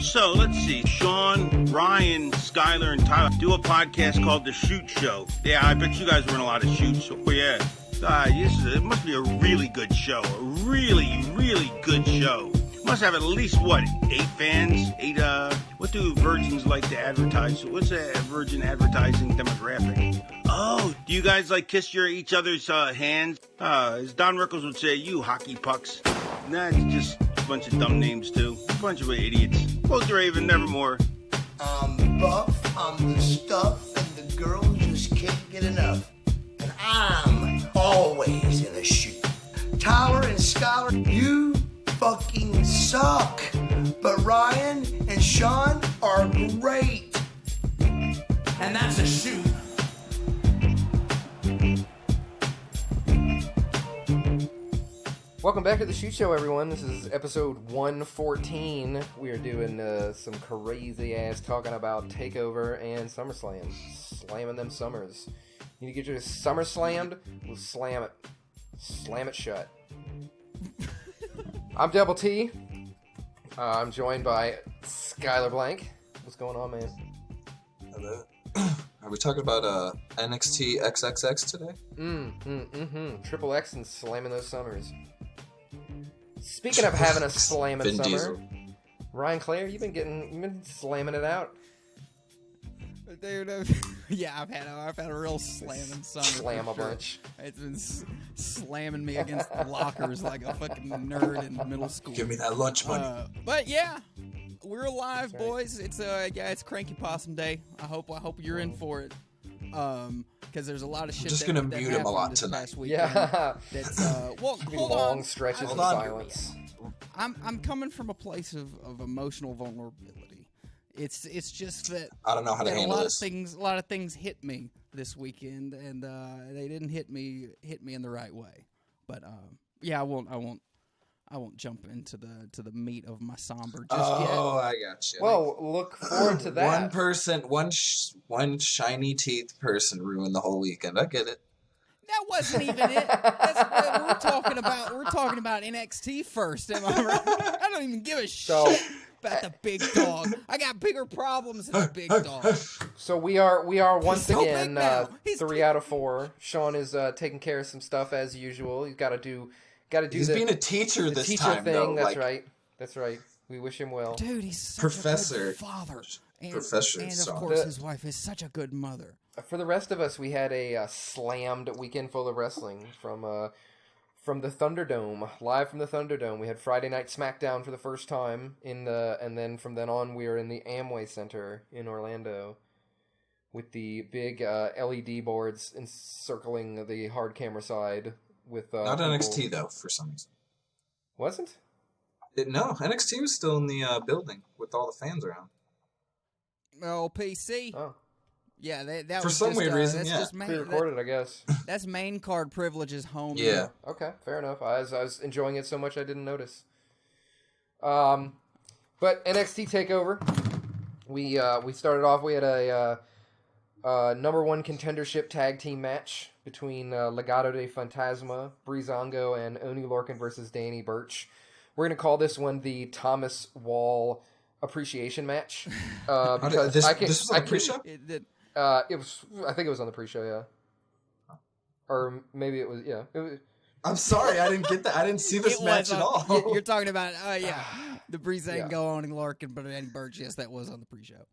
So, let's see. Sean, Ryan, Skyler, and Tyler do a podcast called The Shoot Show. Yeah, I bet you guys were in a lot of shoots. So, yeah. It must be a really good show. A really, really good show. Must have at least, 8 fans? 8, what do virgins like to advertise? What's a virgin advertising demographic? Oh, do you guys, kiss each other's hands? As Don Rickles would say, you hockey pucks. Nah, it's just a bunch of dumb names, too. A bunch of idiots. Quote the Raven, nevermore. I'm the buff, I'm the stuff, and the girls just can't get enough. And I'm always in a shoot. Tyler and Skyler, you fucking suck. But Ryan and Sean are great. And that's a shoot. Welcome back to the Shoot Show, everyone. This is episode 114. We are doing some crazy ass talking about Takeover and Summerslam. Slamming them summers. You need to get your summer slammed? We'll slam it. Slam it shut. I'm Double T. I'm joined by Skyler Blank. What's going on, man? Hello. Are we talking about NXT XXX today? Triple X and slamming those summers. Speaking of having a slamming Vin summer, Diesel. Ryan Clare, you've been slamming it out. Dude, yeah, I've had a real slamming summer. Slam a bunch. It's been slamming me against the lockers like a fucking nerd in middle school. Give me that lunch money. But yeah, we're alive, That's right. boys. It's Cranky Possum Day. I hope you're in for it. Because there's a lot of shit. I'm just that gonna that mute him a happened lot this tonight. past weekend. Yeah. That's well, Be hold long on. stretches of Hold on. silence. I'm coming from a place of emotional vulnerability. It's just that I don't know how to that handle this. A lot of things hit me this weekend, and they didn't hit me in the right way. But yeah, I won't jump into the meat of my somber just yet. Oh, I got you. Well, look forward to that. One person, one shiny teeth person ruined the whole weekend. I get it. That wasn't even it. We're talking about NXT first. Am I right? I don't even give a shit about the big dog. I got bigger problems than the big dog. So we are once so big again now. He's 3 out of 4. Sean is taking care of some stuff as usual. He's got to do He's being a teacher the this teacher time, thing. though. That's right. We wish him well. Dude, he's such Professor. a good father. Professor and of Song. course, his wife is such a good mother. For the rest of us, we had a slammed weekend full of wrestling from the Thunderdome, live from the Thunderdome. We had Friday Night SmackDown for the first time and then from then on we were in the Amway Center in Orlando with the big LED boards encircling the hard camera side with Not people. NXT though, for some reason. Wasn't? No, NXT was still in the building with all the fans around. Oh, PC. Oh, Yeah, that For was some just, weird reason, that's yeah. just pre-recorded, I guess. that's main card privileges home. Yeah. Okay, fair enough. I was enjoying it so much I didn't notice. But NXT Takeover, we started off. We had a number 1 contendership tag team match between Legado de Fantasma, Breezango, and Oni Lorcan versus Danny Burch. We're gonna call this one the Thomas Wall appreciation match because this was on the pre-show? It was. I think it was on the pre-show, yeah. Or maybe it was. Yeah. It was, I'm sorry, I didn't get that. I didn't see this match at all. You're talking about the Breezango on Larkin, but Danny Burch. Yes, that was on the pre-show.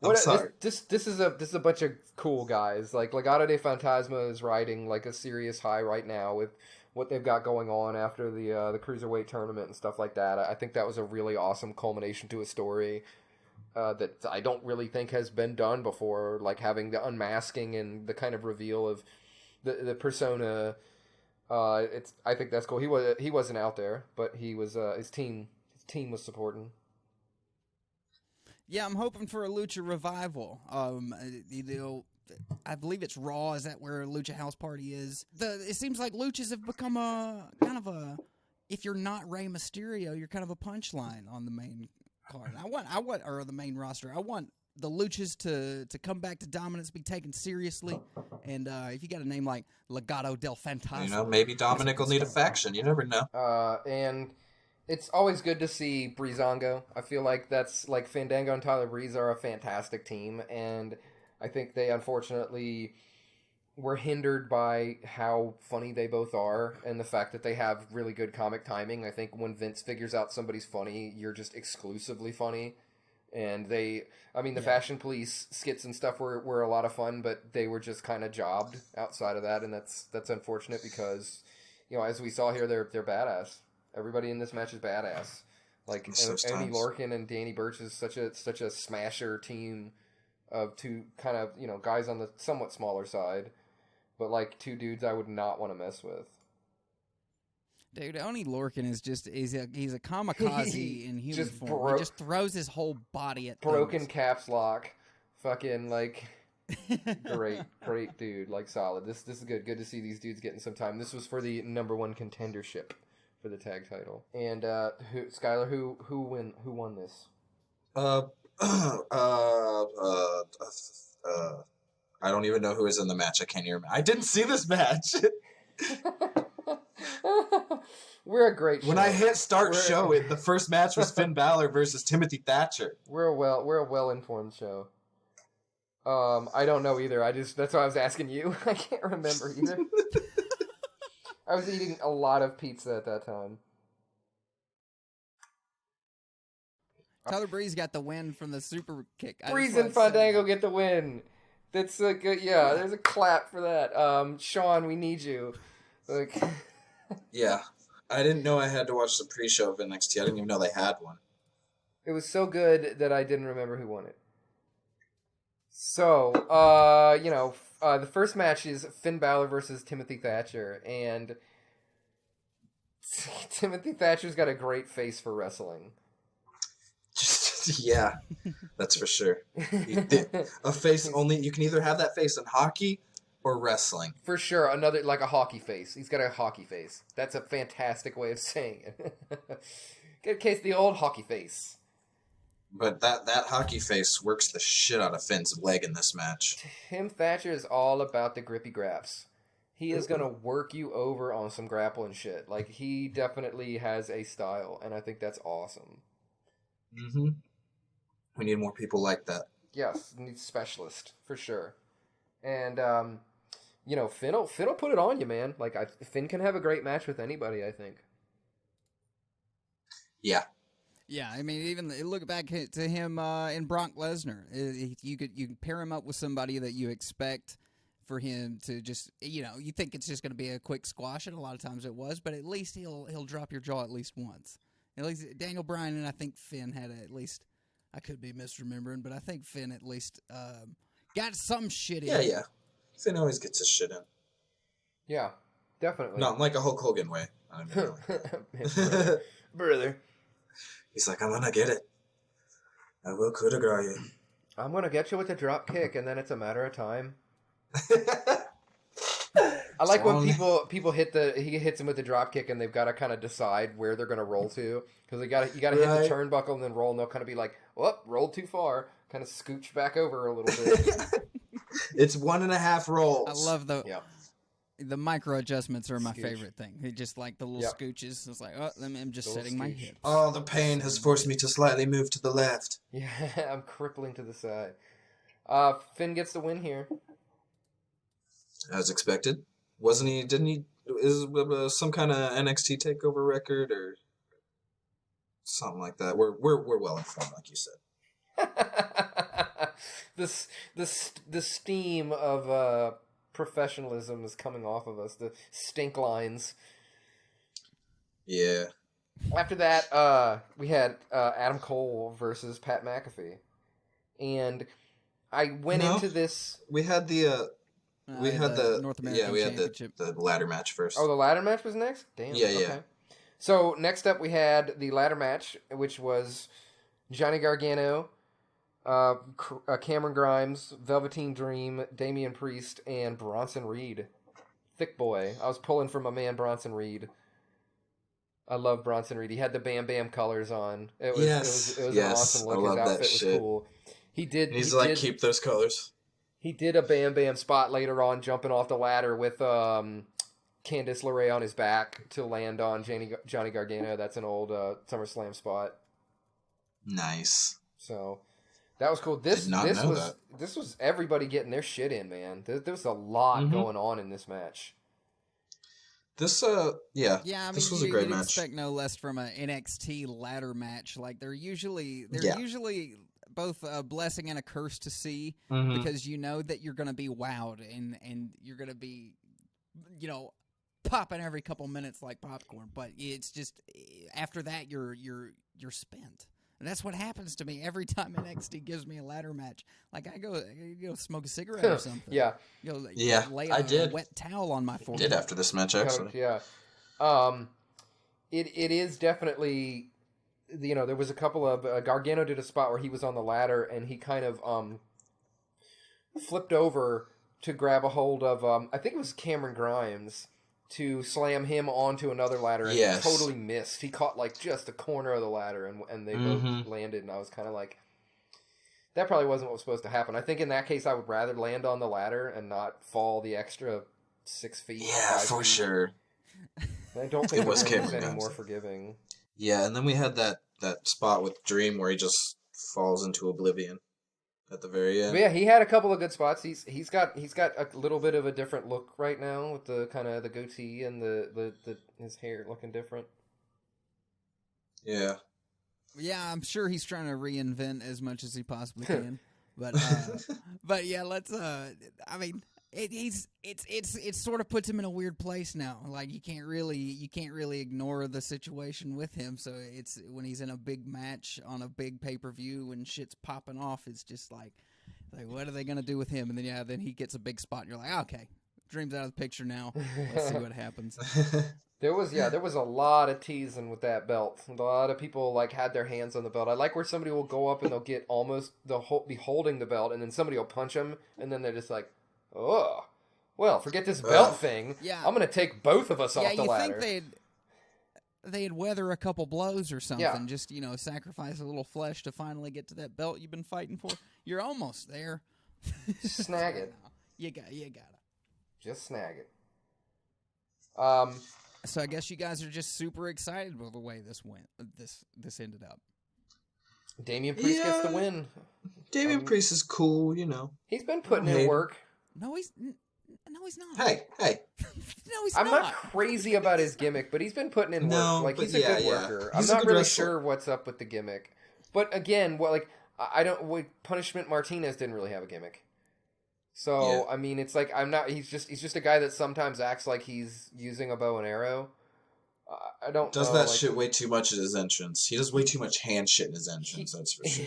I'm sorry. This is a bunch of cool guys. Like Legado de Fantasma is riding like a serious high right now with what they've got going on after the Cruiserweight tournament and stuff like that. I think that was a really awesome culmination to a story that I don't really think has been done before, like having the unmasking and the kind of reveal of the persona. I think that's cool. He wasn't out there, but he was his team was supporting. Yeah, I'm hoping for a Lucha revival. I believe it's Raw. Is that where Lucha House Party is? It seems like Luchas have become a kind of a. If you're not Rey Mysterio, you're kind of a punchline on the main card. I want or the main roster. I want the Luchas to come back to dominance, be taken seriously, and if you got a name like Legado del Fantasma, Maybe Dominic will need a faction. You never know. And It's always good to see Breezango. I feel like that's like Fandango and Tyler Breeze are a fantastic team, and I think they unfortunately were hindered by how funny they both are and the fact that they have really good comic timing. I think when Vince figures out somebody's funny, you're just exclusively funny. And the Fashion Police skits and stuff were a lot of fun, but they were just kind of jobbed outside of that, and that's unfortunate because, as we saw here, they're badass. Everybody in this match is badass. Like Amy Lorcan and Danny Burch is such a smasher team of two kind of guys on the somewhat smaller side, but like two dudes I would not want to mess with. Dude, Oni Lorcan is he's a kamikaze in human form. He just throws his whole body at broken things. Caps lock, fucking like great dude, like solid. This is good. Good to see these dudes getting some time. This was for the number one contendership for the tag title. And Skyler, who won this? I don't even know who was in the match. I can't even. I didn't see this match. We're a great show. When I hit start the first match was Finn Balor versus Timothy Thatcher. We're a well-informed show. I don't know either. That's why I was asking you. I can't remember either. I was eating a lot of pizza at that time. Tyler Breeze got the win from the super kick. Breeze and Fandango get the win. That's a good, there's a clap for that. Sean, we need you. Like, yeah. I didn't know I had to watch the pre-show of NXT. I didn't even know they had one. It was so good that I didn't remember who won it. So, the first match is Finn Balor versus Timothy Thatcher, and Timothy Thatcher's got a great face for wrestling. Yeah, that's for sure. A face only, you can either have that face in hockey or wrestling. For sure, another, like a hockey face. He's got a hockey face. That's a fantastic way of saying it. Get a case of the old hockey face. But that hockey face works the shit out of Finn's leg in this match. Tim Thatcher is all about the grippy graps. He is going to work you over on some grappling shit. Like, he definitely has a style, and I think that's awesome. Mm-hmm. We need more people like that. Yes, need specialist, for sure. And, Finn will put it on you, man. Like, Finn can have a great match with anybody, I think. Yeah. Yeah, I mean, even look back to him in Brock Lesnar. You can pair him up with somebody that you expect for him to just, you think it's just going to be a quick squash, and a lot of times it was, but at least he'll drop your jaw at least once. At least Daniel Bryan and I think Finn had at least, I could be misremembering, but I think Finn at least got some shit in. Yeah. Finn always gets his shit in. Yeah, definitely. Not in like a Hulk Hogan way. I mean, brother. He's like, I'm gonna get it. I will coup de grace you. I'm gonna get you with a drop kick, and then it's a matter of time. I like when people he hits him with the drop kick, and they've got to kind of decide where they're gonna roll to, because you got to hit the turnbuckle and then roll, and they'll kind of be like, "Oh, rolled too far," kind of scooch back over a little bit. It's 1.5 rolls. I love the micro adjustments are my favorite thing. They just like the little scooches. It's like, I'm just setting my hips. Oh, the pain has forced me to slightly move to the left. Yeah, I'm crippling to the side. Finn gets the win here. As expected. Wasn't he? Didn't he? Is some kind of NXT Takeover record or something like that? We're well informed, like you said. the steam of professionalism is coming off of us. The stink lines. Yeah. After that, we had Adam Cole versus Pat McAfee, and I went into this. We had the. We had the North American Championship. The ladder match first. Oh, the ladder match was next? Damn. Yeah, okay. yeah. So, next up we had the ladder match, which was Johnny Gargano, Cameron Grimes, Velveteen Dream, Damian Priest, and Bronson Reed. Thick boy. I was pulling for my man Bronson Reed. I love Bronson Reed. He had the Bam Bam colors on. It was an awesome look. His outfit was cool. He needs to keep those colors. He did a Bam Bam spot later on, jumping off the ladder with Candice LeRae on his back to land on Johnny Gargano. That's an old SummerSlam spot. Nice. So that was cool. This was everybody getting their shit in, man. There was a lot going on in this match. This I mean, this was a great match. Expect no less from an NXT ladder match. Like they're usually both a blessing and a curse to see because you know that you're going to be wowed and you're going to be, popping every couple minutes like popcorn. But it's just after that you're spent. And that's what happens to me every time NXT gives me a ladder match. Like I go smoke a cigarette or something. Lay a wet towel on my forehead. I did after this match, actually. Yeah. It is definitely, there was a couple of Gargano did a spot where he was on the ladder and he kind of flipped over to grab a hold of I think it was Cameron Grimes to slam him onto another ladder, and he totally missed. He caught like just a corner of the ladder, and they both landed, and I was kind of like, that probably wasn't what was supposed to happen. I think in that case, I would rather land on the ladder and not fall the extra 6 feet. Yeah, for sure. I don't think it was any more forgiving. Yeah, and then we had that spot with Dream where he just falls into oblivion at the very end. But yeah, he had a couple of good spots. He's got a little bit of a different look right now with the kind of the goatee and the his hair looking different. Yeah. Yeah, I'm sure he's trying to reinvent as much as he possibly can. But yeah, let's I mean, it sort of puts him in a weird place now. Like you can't really ignore the situation with him. So it's when he's in a big match on a big pay-per-view and shit's popping off, it's just like what are they gonna do with him? And then he gets a big spot and you're like, okay, Dream's out of the picture now. Let's see what happens. There was a lot of teasing with that belt. A lot of people had their hands on the belt. I like where somebody will go up and they'll be holding the belt, and then somebody will punch them, and then they're just like, oh, well, forget this belt thing. Yeah. I'm going to take both of us off the ladder. Yeah, you think they'd weather a couple blows or something. Yeah. Just, sacrifice a little flesh to finally get to that belt you've been fighting for. You're almost there. Snag it. You got it. Just snag it. So I guess you guys are just super excited with the way this went. This ended up. Damian Priest gets the win. Damian Priest is cool, He's been putting in work. No, he's not. Hey. No, he's I'm not. not crazy about his gimmick, but he's been putting in work. He's a good worker. He's I'm not really wrestler. sure what's up with the gimmick. But again, Punishment Martinez didn't really have a gimmick. So, I mean, it's like he's just a guy that sometimes acts like he's using a bow and arrow. I don't does that shit way too much at his entrance. He does way too much hand shit in his entrance, that's for sure.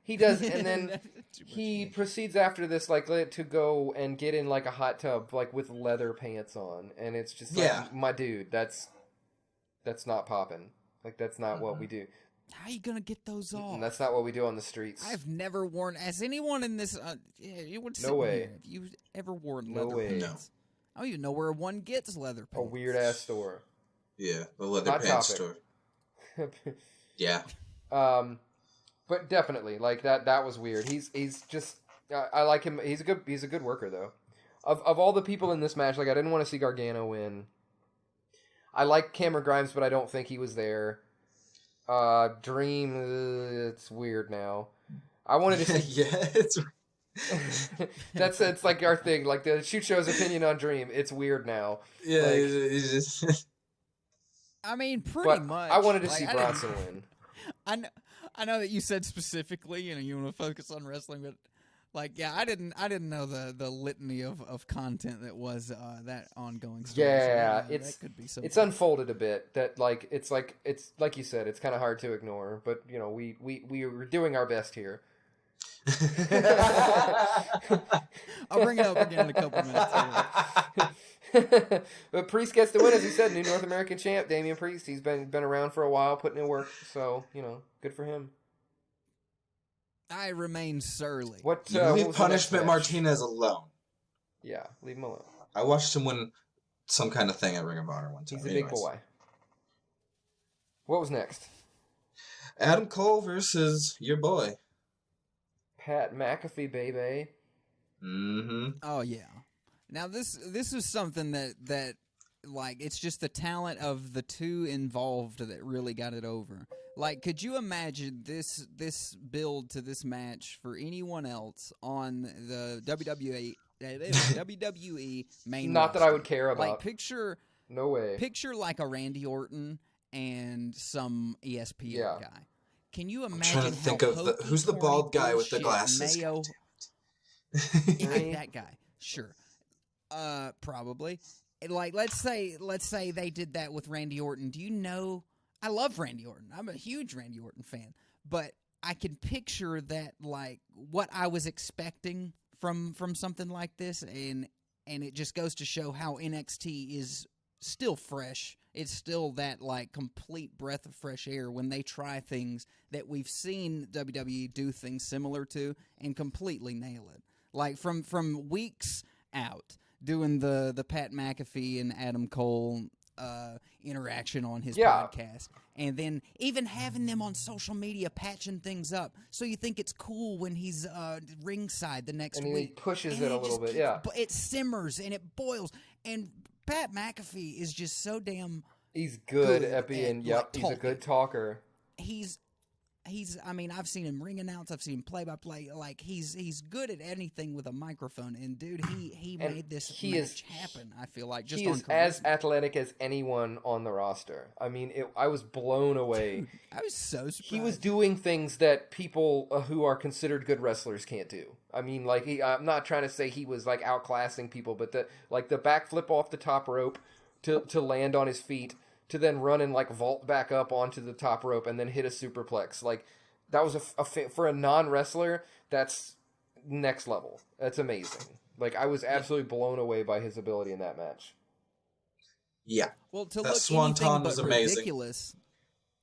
He does, and then he proceeds after this, to go and get in, a hot tub, with leather pants on. And it's just my dude, that's not popping. That's not what we do. How are you going to get those off? And that's not what we do on the streets. I've never worn... Has anyone in this... no way. Have you ever worn leather pants? No. I don't even know where one gets leather pants. A weird-ass store. Yeah, the leather pants store. Yeah. But definitely, that was weird. He's just... I like him. He's a good worker, though. Of all the people in this match, I didn't want to see Gargano win. I like Cameron Grimes, but I don't think he was there. Dream, it's weird now. I wanted to see... it's it's our thing. The shoot show's opinion on Dream. It's weird now. Yeah, it's just... I mean, pretty much. I wanted to see Bronson win. I know that you said specifically, you want to focus on wrestling, but I didn't know the litany of content that was that ongoing story. Yeah, so, that could be it's unfolded a bit. That it's like you said, it's kind of hard to ignore. But we were doing our best here. I'll bring it up again in a couple minutes. But Priest gets the win, as he said, new North American champ, Damian Priest. He's been around for a while, putting in work. So good for him. I remain surly. Leave Punishment Martinez alone. Yeah, leave him alone. I watched him win some kind of thing at Ring of Honor one time. He's a big boy. What was next? Adam Cole versus your boy. Pat McAfee, baby. Mm-hmm. Oh, yeah. Now, this is something that Like, it's just the talent of the two involved that really got it over. Like, could you imagine this build to this match for anyone else on the WWE main Not roster? that I would care about. Like, picture like a Randy Orton and some ESPN guy. Can you imagine I'm trying to think of who's the bald guy with the glasses? Mayo, that guy, sure, probably. Like, let's say they did that with Randy Orton. Do you know? I love Randy Orton. I'm a huge Randy Orton fan, but I can picture that, like, what I was expecting from something like this, and it just goes to show how NXT is still fresh. It's still that, like, complete breath of fresh air when they try things that we've seen WWE do things similar to and completely nail it. Like, from weeks out, doing the Pat McAfee and Adam Cole interaction on his podcast, and then even having them on social media patching things up, so you think it's cool when he's ringside the next week. He pushes it a little bit, yeah. But it simmers and it boils, and Pat McAfee is just so damn. He's good at being. Yep, he's a good talker. He's. I mean, I've seen him ring announce. I've seen him play by play. Like, he's good at anything with a microphone. And dude, he made this match happen. I feel like just he is as athletic as anyone on the roster. I mean, I was blown away. Dude, I was so surprised. He was doing things that people who are considered good wrestlers can't do. I mean, like, I'm not trying to say he was like outclassing people, but the backflip off the top rope to land on his feet, to then run and, like, vault back up onto the top rope and then hit a superplex. Like, that was for a non-wrestler, that's next level. That's amazing. Like, I was absolutely blown away by his ability in that match. Yeah. Well, to that look swanton was amazing. Ridiculous.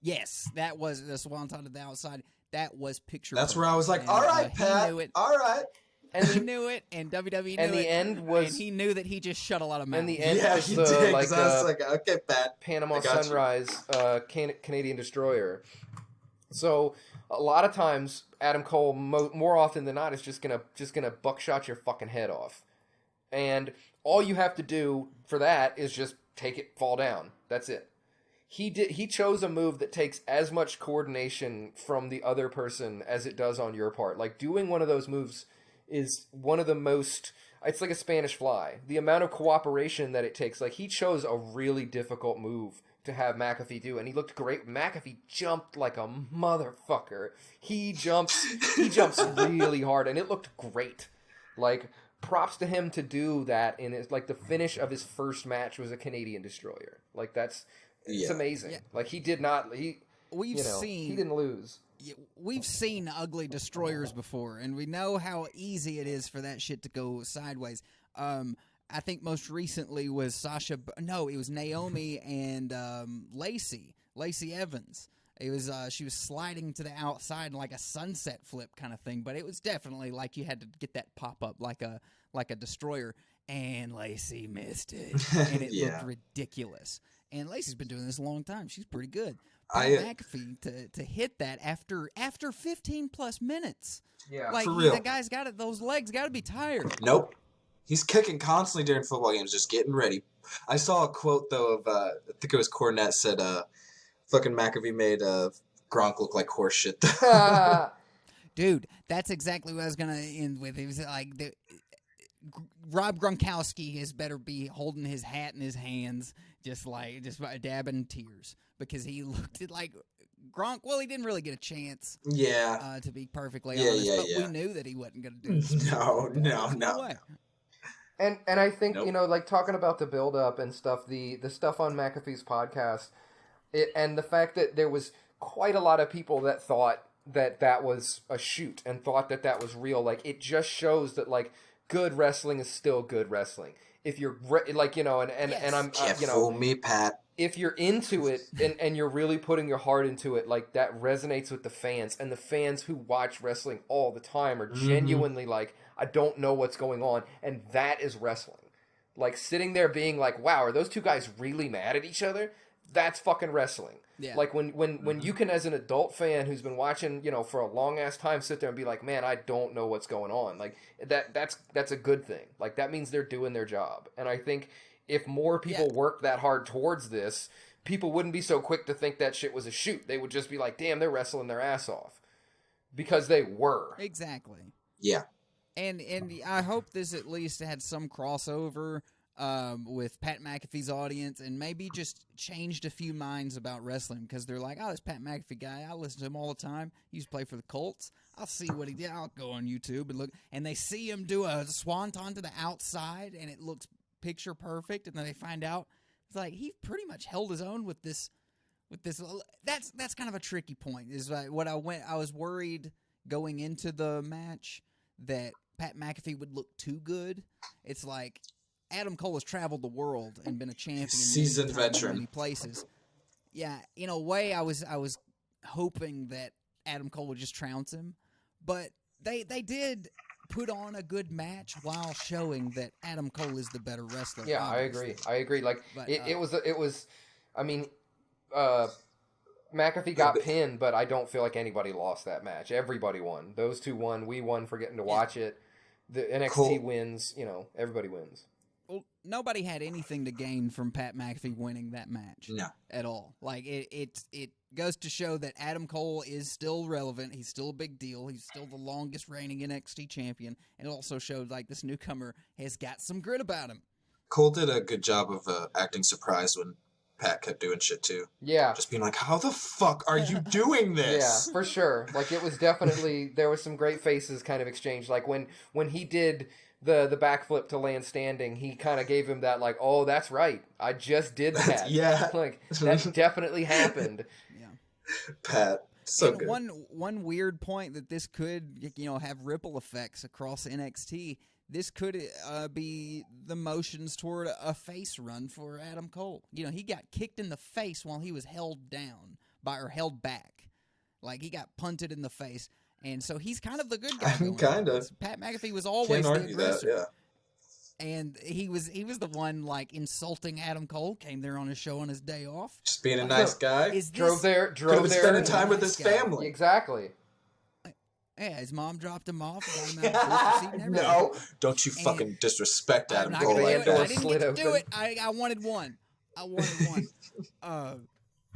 Yes, that was the swanton to the outside. That was picture. That's where I was like, all right, Pat. All right. And he knew it, and WWE knew it. And the end was... And he knew that he just shut a lot of mouths. And the end was he did, like, I was like, okay, Pat. Panama Sunrise, Canadian Destroyer. So, a lot of times, Adam Cole, more often than not, is just gonna buckshot your fucking head off. And all you have to do for that is just take it, fall down. That's it. He chose a move that takes as much coordination from the other person as it does on your part. Like, doing one of those moves is one of the most... It's like a Spanish fly. The amount of cooperation that it takes. Like, he chose a really difficult move to have McAfee do, and he looked great. McAfee jumped like a motherfucker. He jumps really hard, and it looked great. Like, props to him to do that. And it's like the finish of his first match was a Canadian Destroyer. Like, it's amazing. Yeah. Like, he did not... He didn't lose. We've seen ugly destroyers before, and we know how easy it is for that shit to go sideways. I think most recently was it was Naomi and Lacey Evans. It was she was sliding to the outside like a sunset flip kind of thing, but it was definitely like you had to get that pop up like a destroyer, and Lacey missed it, and it looked ridiculous. And Lacey's been doing this a long time. She's pretty good. McAfee to hit that after 15 plus minutes. Yeah, like, for real. The guy's got it. Those legs got to be tired. Nope. He's kicking constantly during football games, just getting ready. I saw a quote, though, of, I think it was Cornette said, fucking McAfee made Gronk look like horse shit. Dude, that's exactly what I was going to end with. It was like, Rob Gronkowski has better be holding his hat in his hands, just dabbing tears, because he looked at like Gronk. Well, he didn't really get a chance. Yeah. To be perfectly honest, but we knew that he wasn't going to do this. No way. And I think, like, talking about the build-up and stuff, the stuff on McAfee's podcast, and the fact that there was quite a lot of people that thought that was a shoot and thought that was real, like, it just shows that, like, good wrestling is still good wrestling. If you're, and I'm, Can't fool me, Pat. If you're into it and you're really putting your heart into it, like, that resonates with the fans, and the fans who watch wrestling all the time are genuinely like, I don't know what's going on, and that is wrestling. Like, sitting there being like, wow, are those two guys really mad at each other? That's fucking wrestling. Yeah. Like, when you can, as an adult fan who's been watching, for a long-ass time, sit there and be like, man, I don't know what's going on. Like, that's a good thing. Like, that means they're doing their job. And I think if more people worked that hard towards this, people wouldn't be so quick to think that shit was a shoot. They would just be like, damn, they're wrestling their ass off. Because they were. Exactly. Yeah. And I hope this at least had some crossover with Pat McAfee's audience and maybe just changed a few minds about wrestling because they're like, oh, this Pat McAfee guy, I listen to him all the time. He used to play for the Colts. I'll see what he did. I'll go on YouTube and look. And they see him do a swanton to the outside, and it looks picture perfect. And then they find out it's like he pretty much held his own with this. That's kind of a tricky point. Is what I was worried going into the match that Pat McAfee would look too good. It's like Adam Cole has traveled the world and been a champion, seasoned veteran, in many places. Yeah, in a way, I was hoping that Adam Cole would just trounce him, but they did put on a good match while showing that Adam Cole is the better wrestler. Yeah, obviously. I agree. Like But, it was. I mean, McAfee got pinned, but I don't feel like anybody lost that match. Everybody won. Those two won. We won for getting to watch it. The NXT wins. Everybody wins. Well, nobody had anything to gain from Pat McAfee winning that match. No. At all. Like, it goes to show that Adam Cole is still relevant. He's still a big deal. He's still the longest reigning NXT champion. And it also showed, like, this newcomer has got some grit about him. Cole did a good job of acting surprised when Pat kept doing shit, too. Yeah. Just being like, how the fuck are you doing this? Yeah, for sure. Like, it was definitely, there was some great faces kind of exchanged. Like, when he did the backflip to land standing, he kind of gave him that, like, oh, that's right. I just did that. Yeah. Like, that definitely happened. Yeah. Pat, so and good. One weird point that this could, have ripple effects across NXT. This could be the motions toward a face run for Adam Cole. He got kicked in the face while he was held back. Like, he got punted in the face. And so he's kind of the good guy. Kind of. Pat McAfee was always the aggressor. That, yeah. And he was the one, like, insulting Adam Cole. Came there on his show on his day off. Just being a nice guy. Drove there. Spending time with his family. Exactly. Yeah, his mom dropped him off. Got him out of the seat and No, don't you fucking disrespect Adam Cole like that. I didn't get to do it. I wanted one.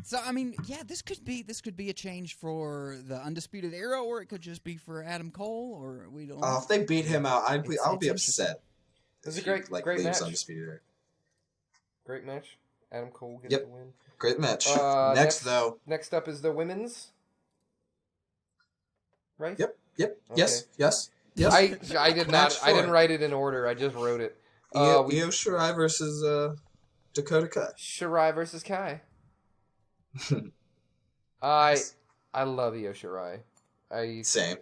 So I mean, yeah, this could be a change for the Undisputed Era, or it could just be for Adam Cole, or we don't. If they beat him out, I'll be upset. It was a great match. Undisputed Era. Great match. Adam Cole gets the win. Great match. Next up is the women's. Right? Yep. Okay. Yes. I did not. I didn't write it in order. I just wrote it. Io Shirai versus Dakota Kai. Shirai versus Kai. I love Io Shirai. Same.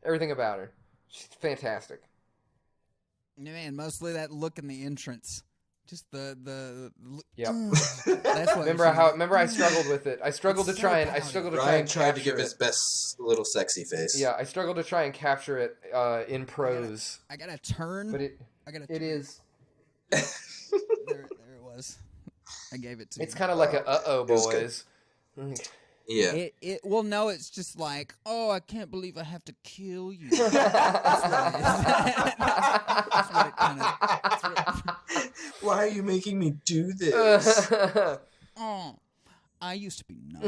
Everything about her. She's fantastic. Man, mostly that look in the entrance. Just the Yep. That's what. Remember I struggled with it. I struggled to try and Ryan tried to give his best little sexy face. Yeah, I struggled to try and capture it in prose. I gotta turn. But it is. There it was. I gave it to. It's kind of like a uh-oh, boys. Yeah. Well, no, it's just like, oh, I can't believe I have to kill you. Why are you making me do this? Oh, I used to be nice.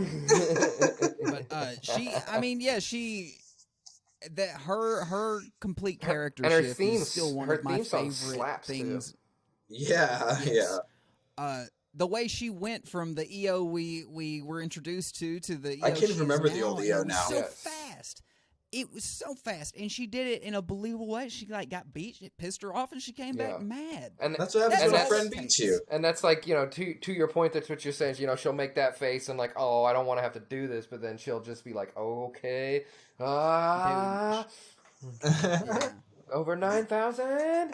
But her complete character and her shift theme, is still one her of my theme song favorite slaps things. too. Yeah, Yes. yeah. The way she went from the EO we were introduced to the EO I can't she is remember now, the old EO now. So fast. It was so fast, and she did it in a believable way. She got beat, it pissed her off, and she came back mad. And that's what happens when a friend beats you. And that's like, to your point, that's what you're saying. She'll make that face and like, oh, I don't want to have to do this, but then she'll just be like, okay, Yeah. over 9,000.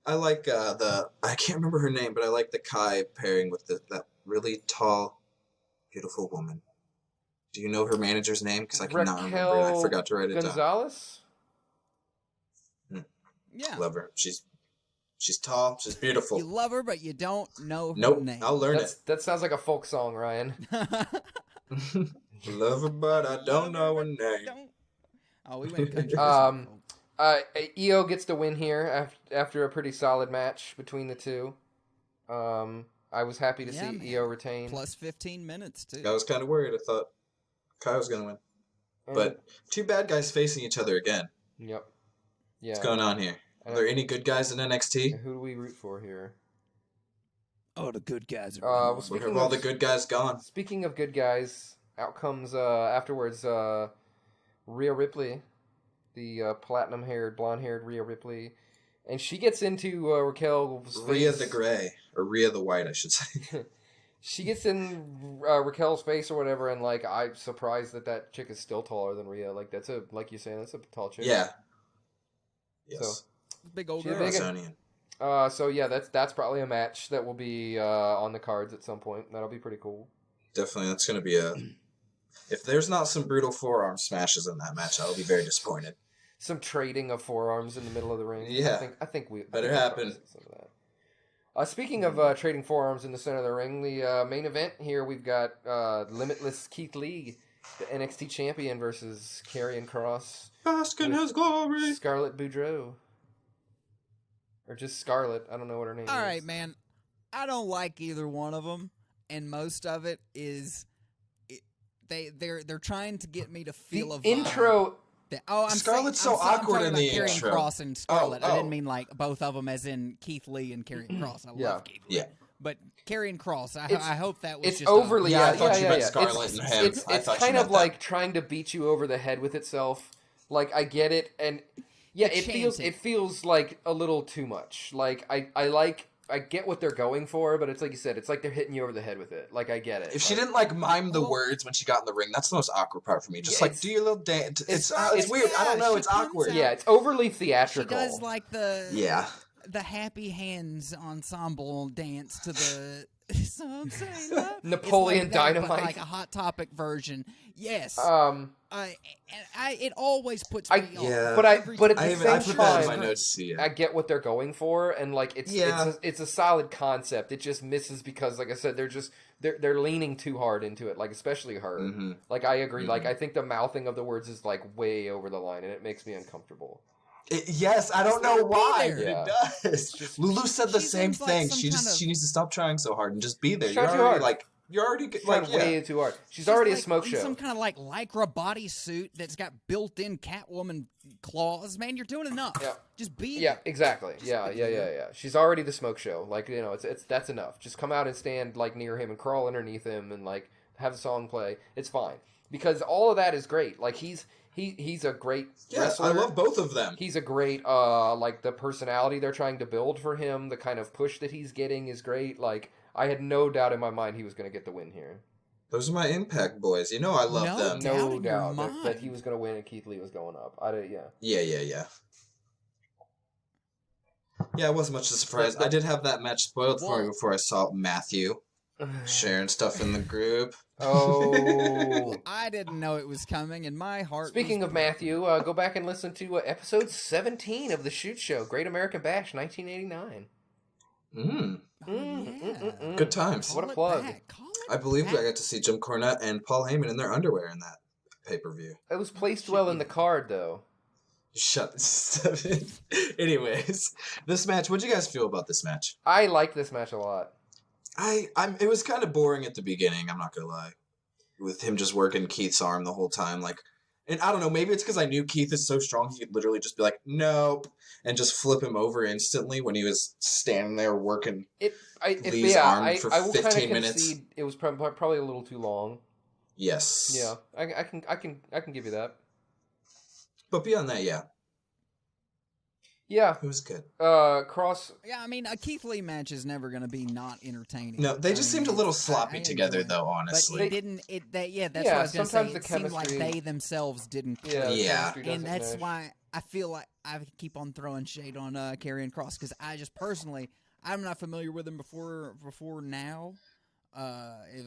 I like I can't remember her name, but I like the Kai pairing with that really tall, beautiful woman. Do you know her manager's name? Because I cannot remember it. I forgot to write it Gonzalez? down. Yeah. Love her. She's tall. She's beautiful. You love her, but you don't know her Nope. name. I'll learn it. That sounds like a folk song, Ryan. Love her, but I don't know her name. Oh, we went country. Io gets the win here after a pretty solid match between the two. I was happy to see Io retain. Plus 15 minutes, too. I was kind of worried. I thought Kai was going to win. But two bad guys facing each other again. Yep. Yeah. What's going on here? Are there any good guys in NXT? Who do we root for here? Oh, the good guys Where are have all the good guys gone? Speaking of good guys, out comes afterwards Rhea Ripley, the platinum-haired, blonde-haired Rhea Ripley. And she gets into Raquel's Rhea face. the Gray. Or Rhea the White, I should say. She gets in Raquel's face or whatever, and like I'm surprised that chick is still taller than Rhea. Like that's like you're saying, that's a tall chick. Yeah. Yes. So, big old She's girl. Amazonian. So yeah, that's probably a match that will be on the cards at some point. That'll be pretty cool. Definitely, that's going to be a... If there's not some brutal forearm smashes in that match, I'll be very disappointed. Some trading of forearms in the middle of the ring. Yeah. I think we Better happen. Some of that. Speaking of trading forearms in the center of the ring, the main event here, we've got Limitless Keith Lee, the NXT champion, versus Karrion Kross. Bask in his glory. Scarlett Boudreaux. Or just Scarlett. I don't know what her name is. All right, man. I don't like either one of them, and most of it is they're trying to get me to feel a vibe. Intro. Scarlett's so awkward in the Karrion intro. Kross and Scarlett. Oh. I didn't mean like both of them as in Keith Lee and Karrion Kross. I love Keith Lee. Yeah. But Karrion Kross, I hope that was It's just overly. I thought you meant Scarlett It's, and him. it's I thought you kind meant of that. like trying to beat you over the head with itself. Like I get it, and yeah, The it feels like a little too much. Like I get what they're going for, but it's like you said, it's like they're hitting you over the head with it. Like I get it. If she didn't like mime the words when she got in the ring, that's the most awkward part for me. Just like do your little dance. It's weird. I don't know. It's awkward. Yeah, it's overly She theatrical. does like the happy hands ensemble dance to the some say love. Napoleon It's like that, Dynamite. but like a Hot Topic version. Yes. I It always puts me off. Yeah. but at I the put same that in my time, notes to see it. I get what they're going for, and like it's a solid concept. It just misses because, like I said, they're leaning too hard into it. Like especially her. Mm-hmm. Like I agree. Like I think the mouthing of the words is like way over the line, and it makes me uncomfortable. Yes, I don't know why, but Yeah. it does. Lulu said the She same seems like thing. some She kind of- she needs to stop trying so hard and just be there. Try too hard. You're already Trying way too hard. She's already a smoke in show. Some kind of like lycra bodysuit that's got built-in Catwoman claws. Man, you're doing enough. Yeah. Just be Yeah, there. exactly. Yeah. She's already the smoke show. Like, you know, it's that's enough. Just come out and stand like near him and crawl underneath him and like have the song play. It's fine. Because all of that is great. Like he's a great wrestler. I love both of them. He's a great like the personality they're trying to build for him, the kind of push that he's getting is great. Like I had no doubt in my mind he was going to get the win here. Those are my Impact boys. You know I love No them. doubt No in your doubt mind. that he was going to win and Keith Lee was going up. Yeah. Yeah. Yeah, it wasn't much of a surprise. I did have that match spoiled for me before I saw Matthew sharing stuff in the group. Oh. I didn't know it was coming, and my heart. Speaking of Matthew, go back and listen to episode 17 of The Shoot Show, Great American Bash, 1989. Good times. What a plug. I believe I got to see Jim Cornette and Paul Heyman in their underwear in that pay-per-view. It was placed well in the card, though. Shut stuff in. Anyways, this match, what'd you guys feel about this match? I like this match a lot. It was kind of boring at the beginning, I'm not gonna lie. With him just working Keith's arm the whole time, and I don't know, maybe it's because I knew Keith is so strong he could literally just be like, nope, and just flip him over instantly when he was standing there working Lee's arm for I will 15 kinda minutes. concede it was probably a little too long. Yes. Yeah, I can give you that. But beyond that, yeah. Yeah. It was good. Kross. Yeah, I mean, a Keith Lee match is never going to be not entertaining. No, they just seemed a little sloppy I together, enjoy it. though, But honestly. it didn't. That's Yeah, what I was going to say. sometimes the It seemed like chemistry- they themselves didn't. Yeah. click. the Yeah. chemistry doesn't And that's mesh. why I feel like I keep on throwing shade on Karrion Kross because I just personally, I'm not familiar with him before now,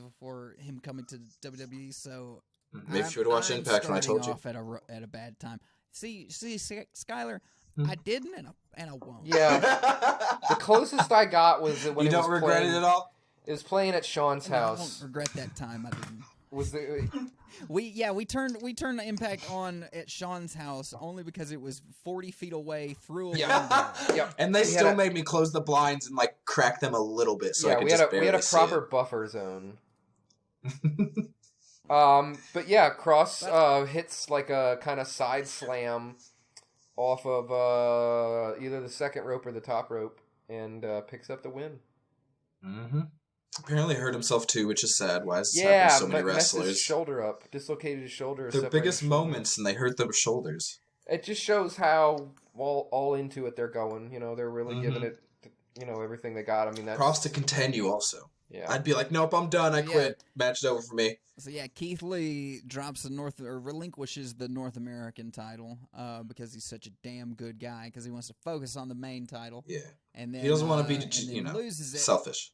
before him coming to WWE. So Maybe you would watch I'm Impact when I told you. starting off at a bad time. See, Skyler, Hmm. I didn't and I won't. Yeah. The closest I got was when You it don't was regret playing, it at all? It was playing at Sean's And I house. won't regret that time. I didn't. Was the We turned the Impact on at Sean's house only because it was 40 feet away through a window. Yep. And they still made me close the blinds and like crack them a little bit so I could just barely we had a see proper it. buffer zone. But yeah, Cross hits like a kind of side slam off of either the second rope or the top rope and picks up the win. Mm-hmm. Apparently hurt himself too, which is sad. Why is this happening to so many wrestlers? His shoulder up, dislocated his shoulder. Their biggest moments, and they hurt their shoulders. It just shows how all into it they're going. You know, they're really giving it, everything they got. I mean, that's props to Continue also. Yeah, I'd be like, nope, I'm done. I quit. Match is over for me. So yeah, Keith Lee drops relinquishes the North American title because he's such a damn good guy because he wants to focus on the main title. Yeah, and then he doesn't want to be, loses it. Selfish.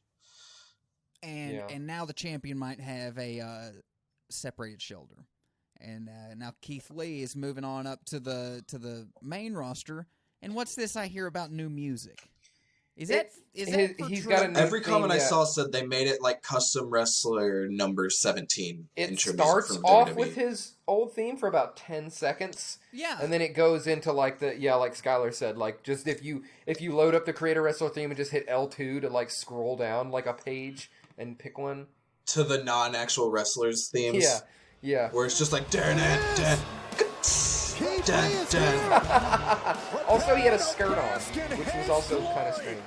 And now the champion might have a separated shoulder, and now Keith Lee is moving on up to the main roster. And what's this I hear about new music? Is that he's got a new every theme, comment I saw said they made it like custom wrestler number 17. It intro starts music from off WWE. with his old theme for about 10 seconds. Yeah. And then it goes into like like Skyler said, like just if you load up the Creator Wrestler theme and just hit L2 to like scroll down like a page and pick one. To the non-actual wrestlers themes. Yeah. Where it's just like dun dun dun dun. Also, he had a skirt on, which was also kind of strange.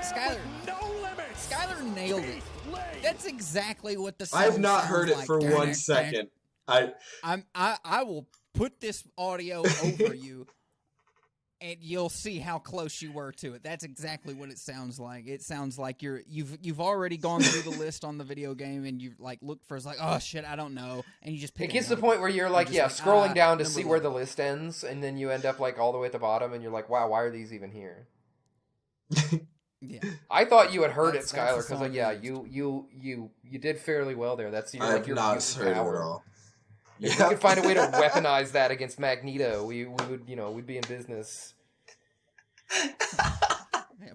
Skyler nailed it. That's exactly what the song I have not heard it like. for 1 second. I will put this audio over you, and you'll see how close you were to it. That's exactly what it sounds like. It sounds like you've already gone through the list on the video game, and you've like looked for oh shit, I don't know, and you just pick it gets to up. the point where you're like scrolling down to see where the list ends, and then you end up like all the way at the bottom, and you're like, wow, why are these even here? Yeah, I thought you had heard it, Skyler, because you did fairly well there. That's I have not heard it at all. If we could find a way to weaponize that against Magneto, we would we'd be in business.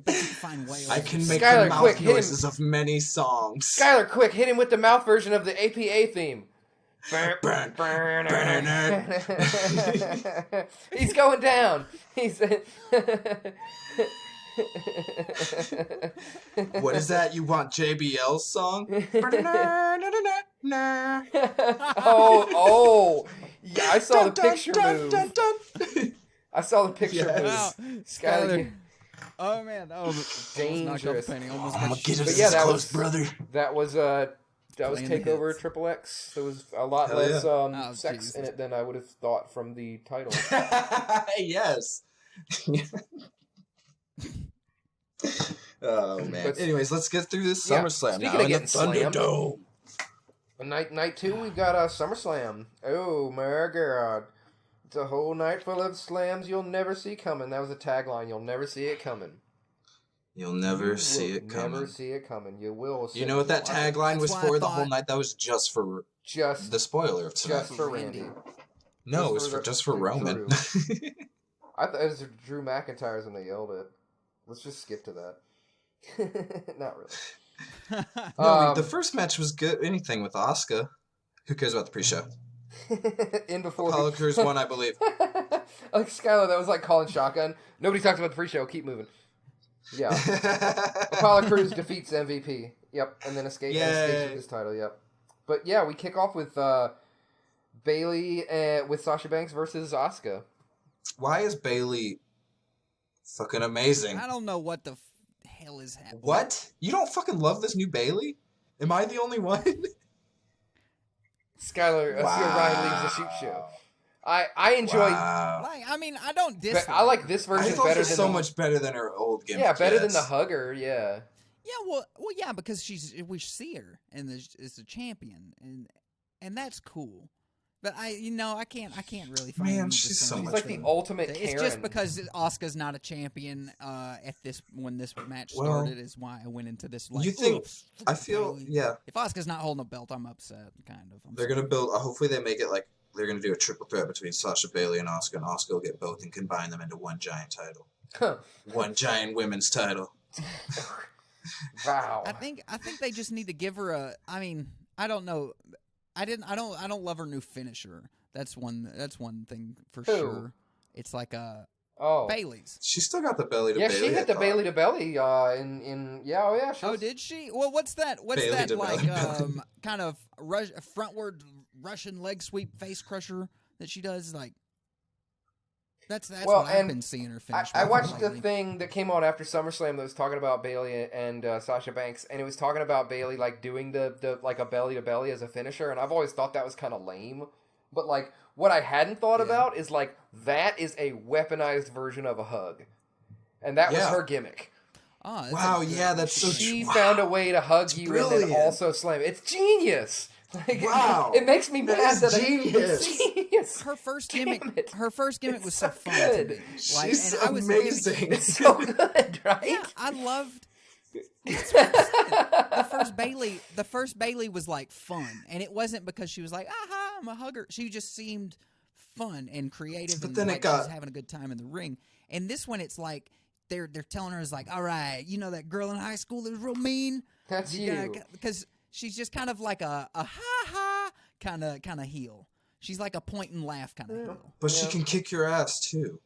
but you can find ways. I can make Skyler, the mouth quick, noises of many songs. Skyler, quick, hit him with the mouth version of the APA theme. He's going down. He's. What is that? You want JBL's song? oh, yeah! I saw the picture move. I saw the picture move. Wow, Skyler. Oh man, Dangerous. I'm gonna get us that close, was brother. That was Takeover Triple X. There was a lot less sex in it than I would have thought from the title. Yes. Oh man. But, anyways, let's get through this SummerSlam now. Speaking of In the getting slammed, Thunderdome. Night 2, we've got SummerSlam. Oh my god. It's a whole night full of slams you'll never see coming. That was a tagline. You'll never see it coming. You'll never see it coming. Never see it coming. You will. You know what that tagline was for the whole night? That was just for just the spoiler of tonight. Just for Randy. No, it was just for Roman. I thought it was Drew McIntyre's when they yelled it. Let's just skip to that. Not really. No, the first match was good. Anything with Asuka. Who cares about the pre-show? In before Apollo Crews won, I believe. Like Skyler, that was like calling shotgun. Nobody talks about the pre-show. Keep moving. Yeah. Apollo Crews defeats MVP. Yep, and then escapes with his title. Yep. But yeah, we kick off with Bayley with Sasha Banks versus Asuka. Why is Bayley fucking amazing? I don't know what the hell is happening. What? You don't fucking love this new Bayley? Am I the only one? Skyler, Ryan leaves the shoot show. I enjoy. Wow. I mean, I don't dislike. I like this version better than so much better than her old gimmick. Yeah, better than the hugger. Yeah. Yeah, well, yeah, because we see her and is a champion, and that's cool. But I can't really find. Man, she's so much. She's like the ultimate Karen. It's just because Asuka's not a champion when this match started is why I went into this. Like, you think? I feel If Asuka's not holding a belt, I'm upset. Kind of. They're gonna build. Hopefully, they make it like they're gonna do a triple threat between Sasha Bayley and Asuka will get both and combine them into one giant title. One giant women's title. Wow. I think they just need to give her a. I mean, I don't know. I don't love her new finisher. That's one thing for Who? sure. It's like Bailey's. She still got the belly to Yeah, belly. she hit the belly to belly Oh, did she? Well, what's that? What's Bailey that to like? belly. Kind of frontward Russian leg sweep face crusher that she does. Like that's what I've been seeing her finish. I with watched the lately. thing that came on after SummerSlam that was talking about Bailey and Sasha Banks, and it was talking about Bailey like doing the like a belly to belly as a finisher, and I've always thought that was kind of lame. But like what I hadn't thought about is like that is a weaponized version of a hug, and that was her gimmick. Oh, Wow, that's so She true. found a way to hug you and brilliant. then also slam. It's genius. Like, Wow. it makes me mad That's that genius. it's genius. her first Damn gimmick. it. Her first gimmick was so so fun to good. me. She's and I was amazing. It's so good, right? Yeah, I loved. The first Bailey was like fun, and it wasn't because she was like, "Aha, I'm a hugger." She just seemed fun and creative, But and then like it got- she's having a good time in the ring. And this one, it's like they're telling her is like, "All right, you know that girl in high school that was real mean." That's you. Because she's just kind of like a ha ha kind of heel. She's like a point and laugh kind of heel. But she can kick your ass too.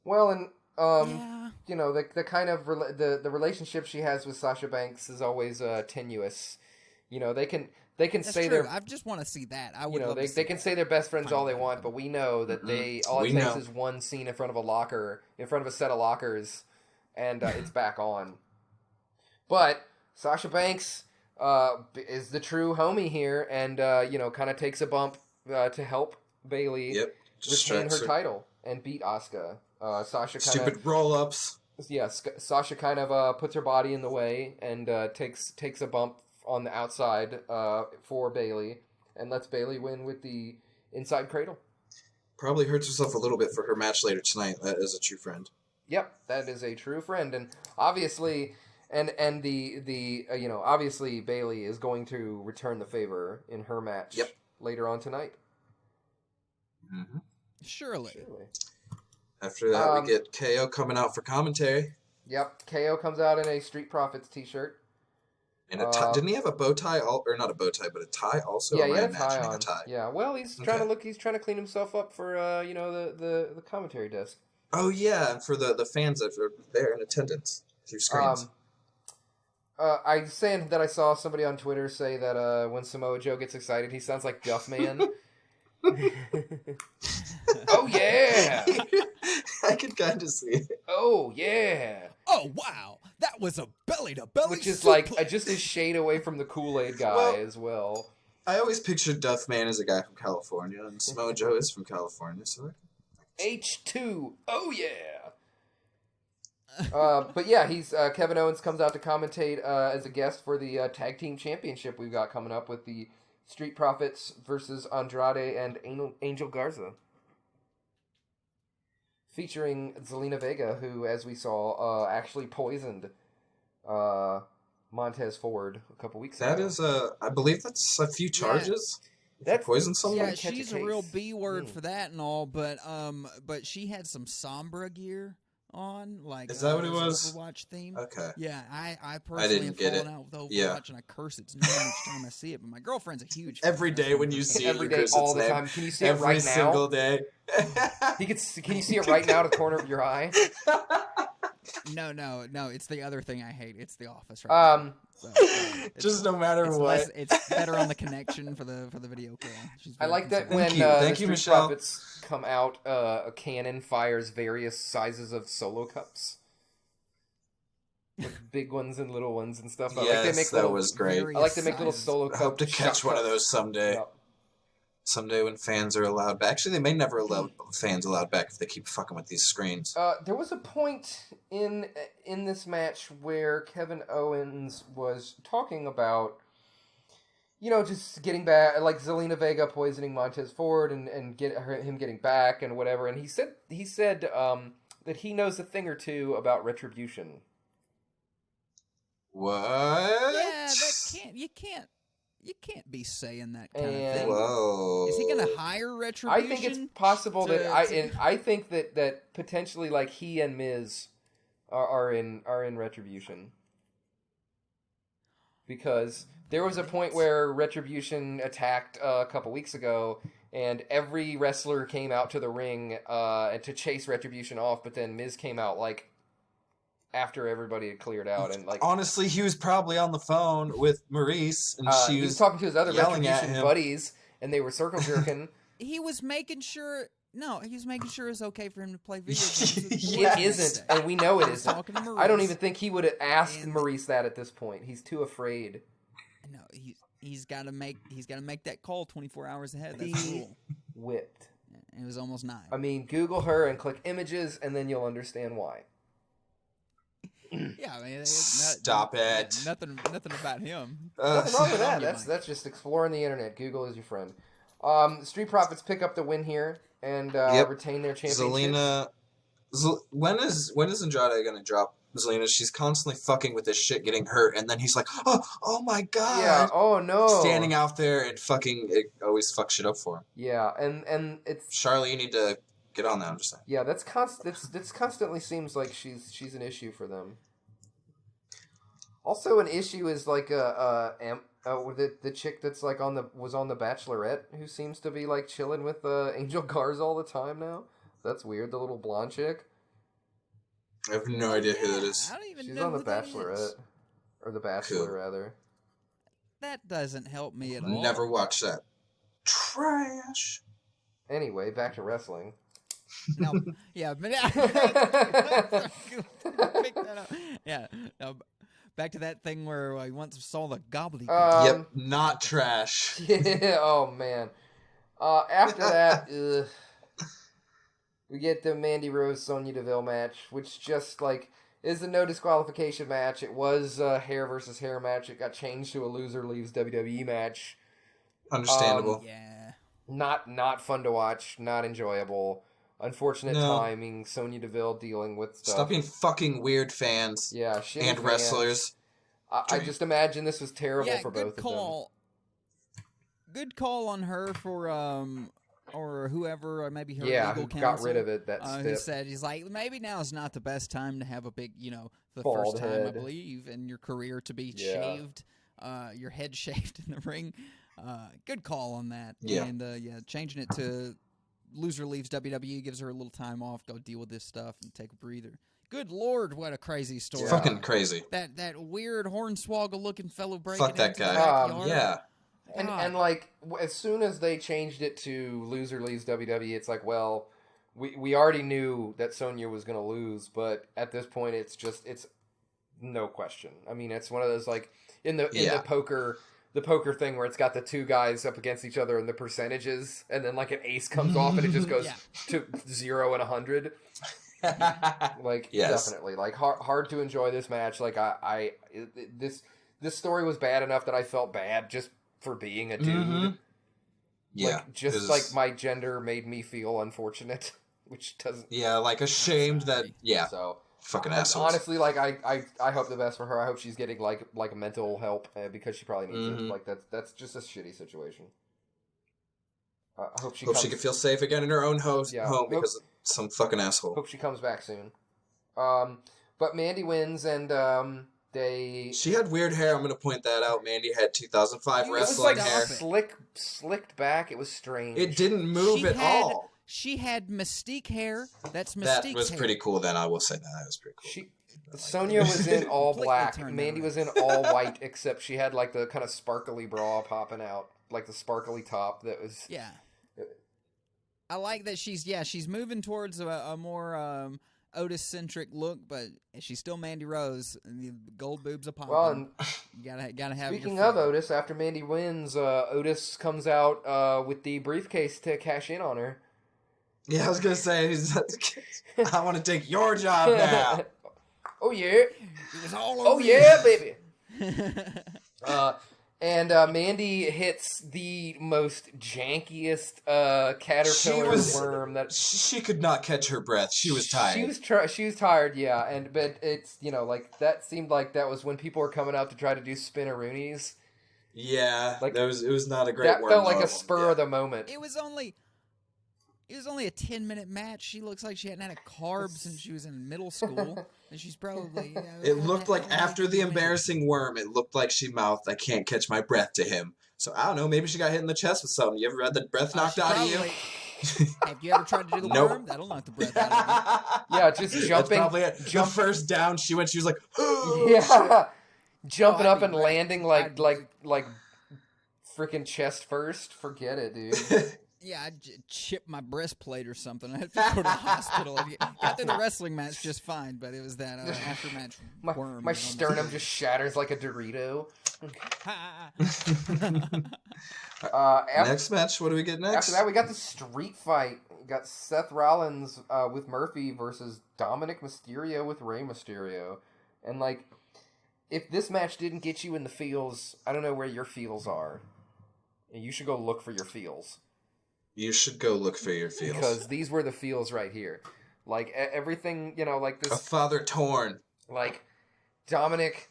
Well, and Yeah. you know the kind of the relationship she has with Sasha Banks is always tenuous. You know they can That's say true. they're I just want to see that. I would. you know love they to see can that. say they're best friends all they Finally. want, but we know that all We it takes know. is one scene in front of a set of lockers, and it's back on. But Sasha Banks is the true homie here, and you know kind of takes a bump to help Bailey Yep. retain her title and beat Asuka. Sasha kind of Stupid roll-ups. yeah, Sasha kind of puts her body in the way and takes a bump on the outside for Bailey and lets Bailey win with the inside cradle. Probably hurts herself a little bit for her match later tonight. That is a true friend. Yep, that is a true friend, and obviously, and the you know obviously Bailey is going to return the favor in her match later on tonight. Mm-hmm. Surely. After that, we get KO coming out for commentary. Yep, KO comes out in a Street Profits t-shirt. And a tie. Didn't he have a bow tie? Or not a bow tie, but a tie also? Yeah, Or he am I had a tie imagining on. a tie? Yeah, well, he's trying to look. He's trying to clean himself up for you know the commentary desk. Oh yeah, for the fans that are there in attendance through screens. I saying that I saw somebody on Twitter say that when Samoa Joe gets excited, he sounds like Duffman. Oh yeah! I could kind of see it. Oh yeah! Oh wow, that was a belly to belly. Which is like just a shade away from the Kool-Aid guy as well. I always pictured Duffman as a guy from California, and Samoa Joe is from California, so H2. Oh yeah. But yeah, he's Kevin Owens comes out to commentate as a guest for the tag team championship we've got coming up with the Street Profits versus Andrade and Angel Garza, featuring Zelina Vega, who, as we saw, actually poisoned Montez Ford a couple weeks ago. that is I believe that's a few charges. That's Poison someone. Yeah, catch a she's a real case. B word for that and all, but she had some Sombra gear on, like Is that what it this was? Overwatch theme. Okay. Yeah, I personally didn't have get fallen it. out with Overwatch, Yeah. and I curse its name each time I see it. But my girlfriend's a huge Every fan. day That's when one you thing. see it, Every you day, curse all its the name. time. Can you see it Every right now? single day. Can you see it right now to the corner of your eye? No, it's the other thing I hate. It's The Office. Right now. So, Just no matter it's what. it's better on the connection for the video call. She's I very like that concerned. when Thank the you, Street Michelle. Profits come out, a cannon fires various sizes of solo cups. Like big ones and little ones and stuff. I like they Yes, make that little, was great. Various I like to make little sizes. solo I cups. hope to catch one of those someday. Yep. Someday when fans are allowed back. Actually, they may never allow fans allowed back if they keep fucking with these screens. There was a point in this match where Kevin Owens was talking about, you know, just getting back, like Zelina Vega poisoning Montez Ford and him getting back and whatever. And he said that he knows a thing or two about retribution. What? Yeah, you can't be saying that kind of thing. Whoa. Is he gonna hire Retribution? I think it's possible that to- I think that potentially like he and Miz are in Retribution because There was a point where Retribution attacked a couple weeks ago, and every wrestler came out to the ring to chase Retribution off, but then Miz came out, like, after everybody had cleared out. And like, honestly, he was probably on the phone with Maurice, and he was talking to his other Retribution buddies, and they were circle jerking. He was making sure... No, he's making sure it's okay for him to play video games. It isn't, and we know it isn't. I don't even think he would have asked Maurice that at this point. He's too afraid. No, he's got to make that call 24 hours ahead. That's the rule. Whipped. It was almost 9. I mean, Google her and click images, and then you'll understand why. Yeah, I mean, Stop it. Nothing about him. Nothing wrong with that. That's just exploring the internet. Google is your friend. Street Profits pick up the win here and retain their championship. Zelina, when is Andrade gonna drop Zelina? She's constantly fucking with this shit, getting hurt, and then he's like, oh my god. Yeah. Oh no. Standing out there and fucking, it always fucks shit up for him. Yeah, and it's Charlotte, you need to get on that. I'm just saying. Yeah, that's constantly seems like she's an issue for them. Also, an issue is like the chick that's like was on the Bachelorette, who seems to be like chilling with Angel Garza all the time now. That's weird. The little blonde chick. I have no idea who that is. I don't even She's know on the who that Bachelorette, is. or the Bachelor Cool. rather. That doesn't help me at all. Never watched that. Trash. Anyway, back to wrestling. No, yeah, but pick that up. Yeah, back to that thing where I once saw the gobbledygook. Yep, not trash. Yeah. Oh man. After that, we get the Mandy Rose Sonya Deville match, which just like is a no disqualification match. It was a hair versus hair match. It got changed to a loser leaves WWE match. Understandable. Yeah. Not fun to watch. Not enjoyable. Unfortunate No. timing. Sonya Deville dealing with stuff. Stop being fucking weird fans. Yeah, shitty and fans. wrestlers. I just imagine this was terrible Yeah, for good both call. Good call on her for or whoever, or maybe her of them. Yeah, legal who counsel. got rid of it. That Who stip. said he's like, maybe now is not the best time to have a big, the Bald first time I head. believe in your career to be Yeah. shaved, your head shaved in the ring. Good call on that. Yeah. And changing it to loser leaves WWE, gives her a little time off, go deal with this stuff and take a breather. Good Lord, what a crazy story! Fucking crazy. That weird hornswoggle looking fellow breaking Fuck that into the guy. backyard. Yeah. And like as soon as they changed it to loser leaves WWE, it's like, well, we already knew that Sonya was gonna lose, but at this point, it's no question. I mean, it's one of those like in the poker thing where it's got the two guys up against each other and the percentages, and then like an ace comes off and it just goes Yeah. to 0 and 100. Like Yes. definitely, like hard to enjoy this match. Like this story was bad enough that I felt bad just for being a dude. Mhm. Yeah. Like, just like my gender made me feel unfortunate, which doesn't. Yeah, like ashamed that. Yeah. So Fucking assholes. honestly, like I hope the best for her. I hope she's getting like mental help because she probably needs it. Like that's just a shitty situation. I hope she Hope she can feel safe again in her own home because of some fucking asshole. Hope she comes back soon. But Mandy wins and they. She had weird hair. I'm gonna point that out. Mandy had 2005 It was wrestling like hair. slicked back. It was strange. It didn't move at all. She had Mystique hair. That's Mystique's That was hair. pretty cool. Then I will say that was pretty cool. Sonya was in all Completely black. turned Mandy that was in all white, except she had like the kind of sparkly bra popping out, like the sparkly top that was. Yeah. I like that she's moving towards a more Otis-centric look, but she's still Mandy Rose, and the gold boobs are popping. Well, and you gotta have. speaking your of Otis, after Mandy wins, Otis comes out with the briefcase to cash in on her. Yeah, I was gonna say, I want to take your job now. Oh yeah! It was all over Oh yeah, baby! And Mandy hits the most jankiest caterpillar worm that she could not catch her breath. She was tired. She was tired, yeah. But it's like that seemed like that was when people were coming out to try to do spinneroonies. Yeah, like it was not a great. That worm felt like model. a spur of the moment. It was only It was only a 10-minute match. She looks like she hadn't had a carb since she was in middle school, and she's probably. It looked like after the embarrassing worm, it looked like she mouthed, "I can't catch my breath" to him. So I don't know. Maybe she got hit in the chest with something. You ever had the breath knocked out of you? Have you ever tried to do the Nope. worm? That'll knock the breath out of Yeah, just That's jumping. probably it. The first down she went, she was like, "Oh, Yeah, jumping Oh, I'd up be and great. landing like freaking chest first. Forget it, dude. you. Yeah, I'd chip my breastplate or something. I had to go to the hospital. Got through the wrestling match just fine, but it was that after-match worm. My sternum just shatters like a Dorito. Next match, what do we get next? After that, we got the street fight. We got Seth Rollins with Murphy versus Dominic Mysterio with Rey Mysterio. And, like, if this match didn't get you in the feels, I don't know where your feels are. And you should go look for your feels. You should go look for your feels. Because these were the feels right here. Like, everything, you know, like this... A father torn. Like, Dominic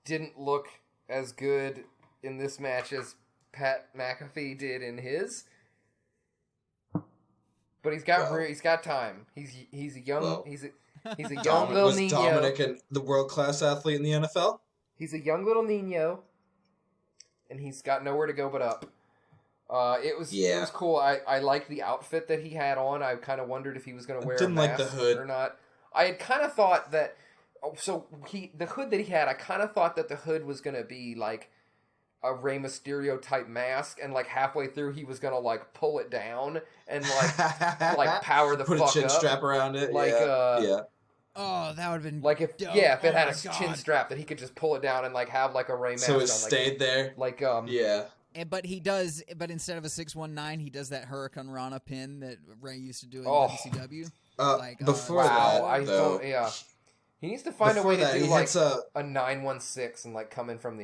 didn't look as good in this match as Pat McAfee did in his. But he's got time. He's a young he's a young little was Nino. Dominic the world-class athlete in the NFL? He's a young little Nino, and he's got nowhere to go but up. It was cool. I liked the outfit that he had on. I kind of wondered if he was going to wear a mask like the hood or not. I had kind of thought that. The hood that he had, I kind of thought that the hood was going to be like a Rey Mysterio type mask, and like halfway through he was going to like pull it down and like power the Put fuck a chin up. strap around it. Like yeah. Oh, that would have been like if dope. if it had Oh a my chin God. strap that he could just pull it down and like have like a Rey mask So it on, stayed there. Like yeah. But he does. But instead of a 619, he does that Hurricane Rana pin that Ray used to do in Oh. WCW. Before wow, that, I though, don't. Yeah, he needs to find a way to that, do he like hits a 916 and like coming from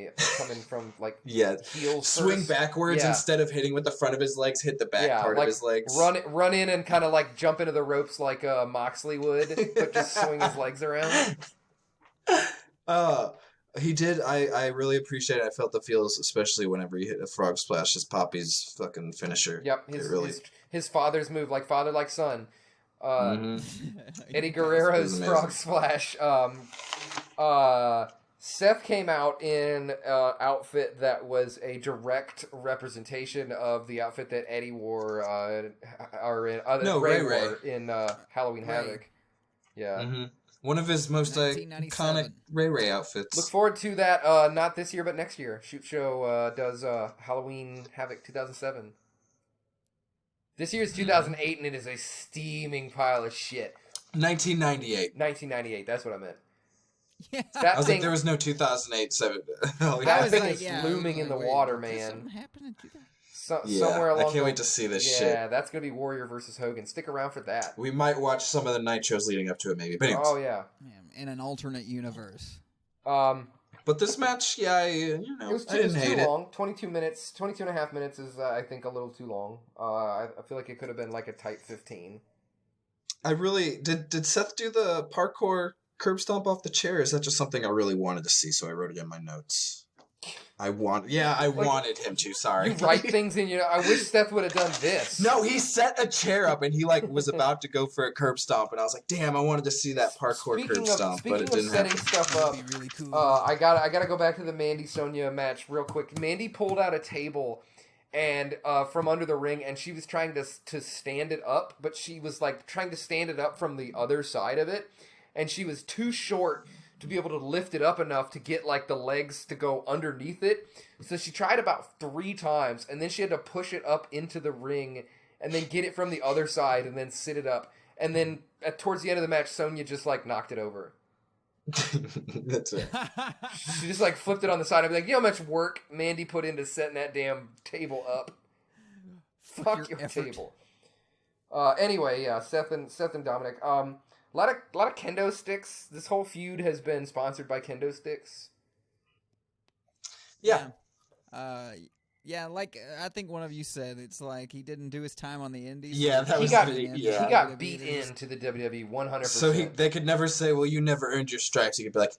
like heels swing first. backwards Yeah. instead of hitting with the front of his legs, hit the back part like of his legs. Run in and kind of like jump into the ropes like Moxley would, but just swing his legs around. He did. I really appreciate it. I felt the feels, especially whenever he hit a frog splash, as Poppy's fucking finisher. Yep, his father's move, like father like son. Eddie Guerrero's frog splash. Seth came out in an outfit that was a direct representation of the outfit that Eddie wore, Ray wore in Halloween Havoc. Yeah. Mm-hmm. One of his most iconic Ray outfits. Look forward to that, not this year, but next year. Shoot Show does Halloween Havoc 2007. This year's 2008, and it is a steaming pile of shit. 1998. 1998, that's what I meant. Yeah. I was like, there was no 2008. That thing is looming in the water, man. Something happened in 2000. Somewhere along I can't wait to see this shit. Yeah, that's going to be Warrior versus Hogan. Stick around for that. We might watch some of the Nitros leading up to it, maybe. But anyways. Oh, yeah. In an alternate universe. But this match, it was I didn't hate too long. 22 and a half minutes is, I think, a little too long. I feel like it could have been like a tight 15. I really... Did Seth do the parkour curb stomp off the chair? Is that just something I really wanted to see, so I wrote it in my notes? I wanted him to, sorry. You write things in I wish Seth would have done this. No, he set a chair up and he was about to go for a curb stomp, and I was like, damn, I wanted to see that parkour curb stomp, but it didn't happen. Speaking of setting stuff up, That'd be really cool. I gotta go back to the Mandy Sonya match real quick. Mandy pulled out a table and from under the ring, and she was trying to stand it up, but she was like trying to stand it up from the other side of it, and she was too short to be able to lift it up enough to get like the legs to go underneath it. So she tried about 3 times, and then she had to push it up into the ring and then get it from the other side and then sit it up. And then towards the end of the match, Sonya just like knocked it over. That's it. She just like flipped it on the side. I'd be like, you know how much work Mandy put into setting that damn table up? Fuck your table. Anyway, yeah, Seth and Dominic. A lot of kendo sticks. This whole feud has been sponsored by kendo sticks. Yeah. Yeah, like I think one of you said, it's like he didn't do his time on the Indies. Yeah, that was He got beat into the WWE 100%. So they could never say, well, you never earned your stripes. He could be like,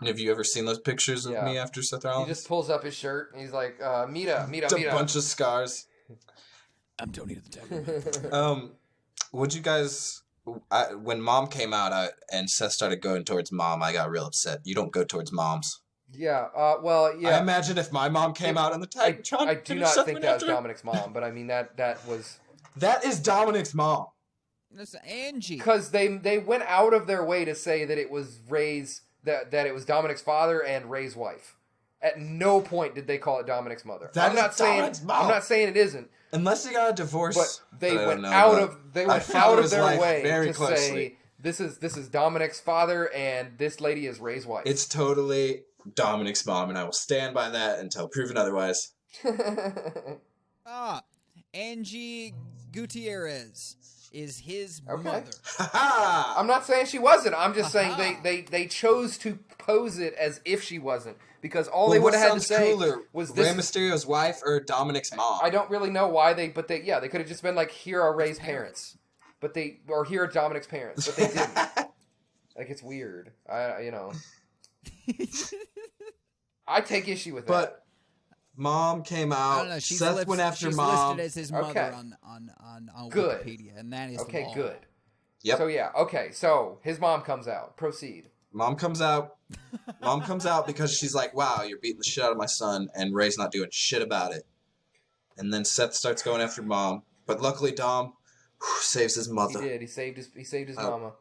have you ever seen those pictures of me after Seth Rollins? He just pulls up his shirt and he's like, Mita. A bunch of scars. I'm Tony the Tiger Man. Would you guys... when Mom came out and Seth started going towards Mom, I got real upset. You don't go towards moms. Yeah, well, yeah. I imagine if my mom came out in the Titantron... I do not think that was Dominic's mom, but I mean, that was... That is Dominic's mom. That's Angie. Because they went out of their way to say that it was Ray's... That it was Dominic's father and Ray's wife. At no point did they call it Dominic's mother. I'm not saying it isn't. Unless they got a divorce. But they went out of their way to closely. say this is Dominic's father and this lady is Ray's wife. It's totally Dominic's mom, and I will stand by that until proven otherwise. Angie Gutierrez is his mother. I'm not saying she wasn't. I'm just saying they chose to pose it as if she wasn't. Because they would have had to say was this... Rey Mysterio's wife or Dominic's mom? I don't really know why they could have just been like, here are Ray's parents. Or here are Dominic's parents. But they didn't. Like, it's weird. I take issue with that. But Mom came out. I don't know. Seth went after she's Mom. listed as his mother on Good. Wikipedia, and that is okay. law. Good. Yep. So yeah. Okay. So his mom comes out. Proceed. Mom comes out. Mom comes out because she's like, "Wow, you're beating the shit out of my son," and Ray's not doing shit about it. And then Seth starts going after Mom, but luckily Dom saves his mother. He did. He saved his mama.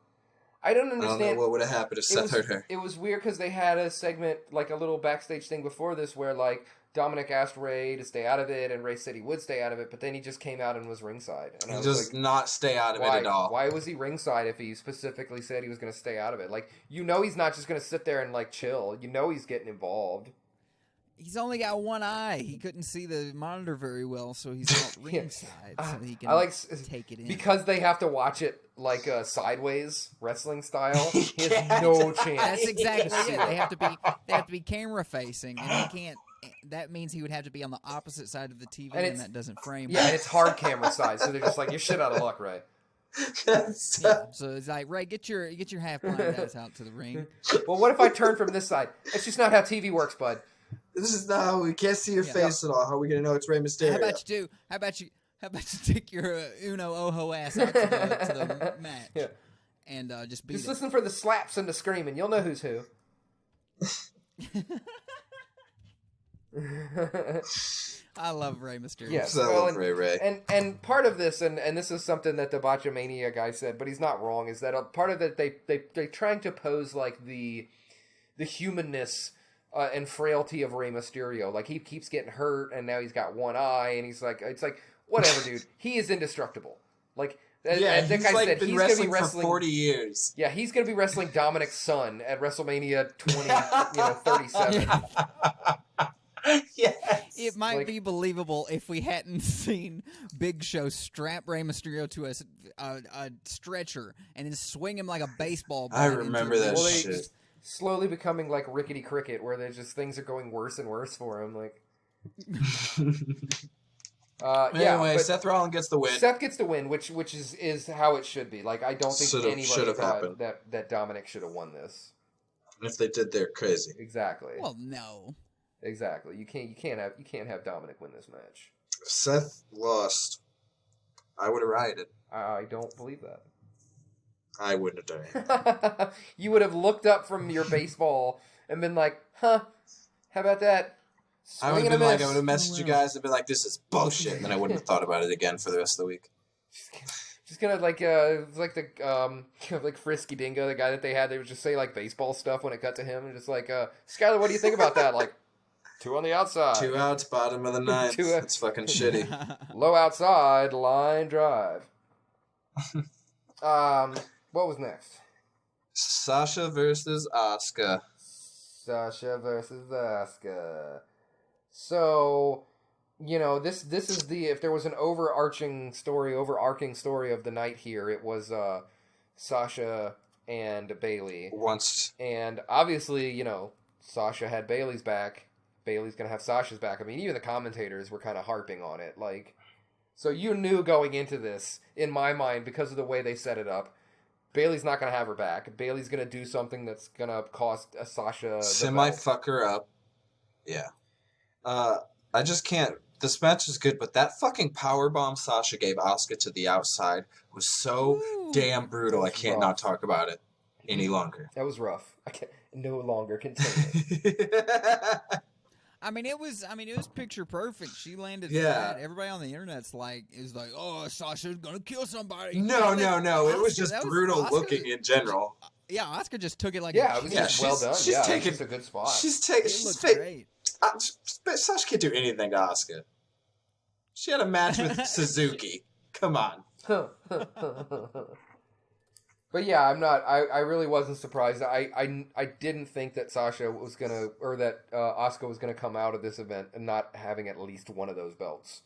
I don't understand. I don't know what would have happened if Seth hurt her. It was weird because they had a segment, like a little backstage thing before this, where like Dominic asked Ray to stay out of it, and Ray said he would stay out of it, but then he just came out and was ringside. And he does not stay out of it at all. Why was he ringside if he specifically said he was going to stay out of it? Like, he's not just going to sit there and like chill. He's getting involved. He's only got one eye. He couldn't see the monitor very well, so he's not ringside, so he can take it in. Because they have to watch it like sideways, wrestling style. He has no chance. That's exactly it. They have to be camera facing, and he can't. That means he would have to be on the opposite side of the TV, and that doesn't frame. Yeah, and it's hard camera side, so they're just like, you're shit out of luck, Ray. So it's like, Ray, get your half blind ass out to the ring. Well, what if I turn from this side? It's just not how TV works, bud. This is not how we can't see your face at all. How are we gonna know it's Rey Mysterio? How about you take your Uno Ojo ass out to the match and just beat it. Listen for the slaps and the screaming. You'll know who's who. I love Rey Mysterio. Yes, I love Ray. And part of this, and this is something that the Botchamania guy said, but he's not wrong, is that a part of it they're trying to pose like the humanness and frailty of Rey Mysterio. Like, he keeps getting hurt, and now he's got one eye, and he's like, it's like, whatever, dude. He is indestructible. Like, yeah, that he's guy like said, been he's going to be for wrestling 40 years. Yeah, he's going to be wrestling Dominic's son at WrestleMania 37. Yes. It might be believable if we hadn't seen Big Show strap Rey Mysterio to a stretcher and then swing him like a baseball bat. I remember that Well, shit. just slowly becoming like Rickety Cricket, where there's just things are going worse and worse for him. Like, anyway, but Seth Rollins gets the win. Seth gets the win, which is how it should be. Like, I don't think anybody thought that Dominic should have won this. And if they did, they're crazy. Exactly. Well, no. Exactly. You can't have Dominic win this match. If Seth lost, I would have rioted. I don't believe that. I wouldn't have done it. You would have looked up from your baseball and been like, huh, how about that? I would have been like, I would have messaged you guys and been like, this is bullshit. And then I wouldn't have thought about it again for the rest of the week. Just gonna like like Frisky Dingo, the guy that they had, they would just say like baseball stuff when it got to him, and just like, Skyler, what do you think about that? Like, 2 on the outside. 2 outs, bottom of the ninth. That's fucking shitty. Low outside, line drive. What was next? Sasha versus Asuka. Sasha versus Asuka. So, this is if there was an overarching story of the night here, it was Sasha and Bayley. And obviously, Sasha had Bayley's back. Bayley's going to have Sasha's back. I mean, even the commentators were kind of harping on it. Like, so you knew going into this, in my mind, because of the way they set it up, Bayley's not going to have her back. Bayley's going to do something that's going to cost Sasha the belt. Fuck her up. Yeah. I just can't This match is good, but that fucking powerbomb Sasha gave Asuka to the outside was so damn brutal. I can't not talk about it any longer. That was rough. I can't no longer contain it. I mean, it was picture perfect. She landed Yeah. flat. Everybody on the internet's is like, oh, Sasha's gonna kill somebody. No. Asuka, It was just brutal looking in general. Yeah, Asuka just took it like Yeah, a it was champ. just well done. She's Yeah, taking it's a good spot. She's taking. It She's looked fake. great. Sasha can't do anything to Asuka. She had a match with Suzuki. Come on. But yeah, I'm not. I really wasn't surprised. I didn't think that Sasha was gonna, or that Asuka was gonna come out of this event and not having at least one of those belts.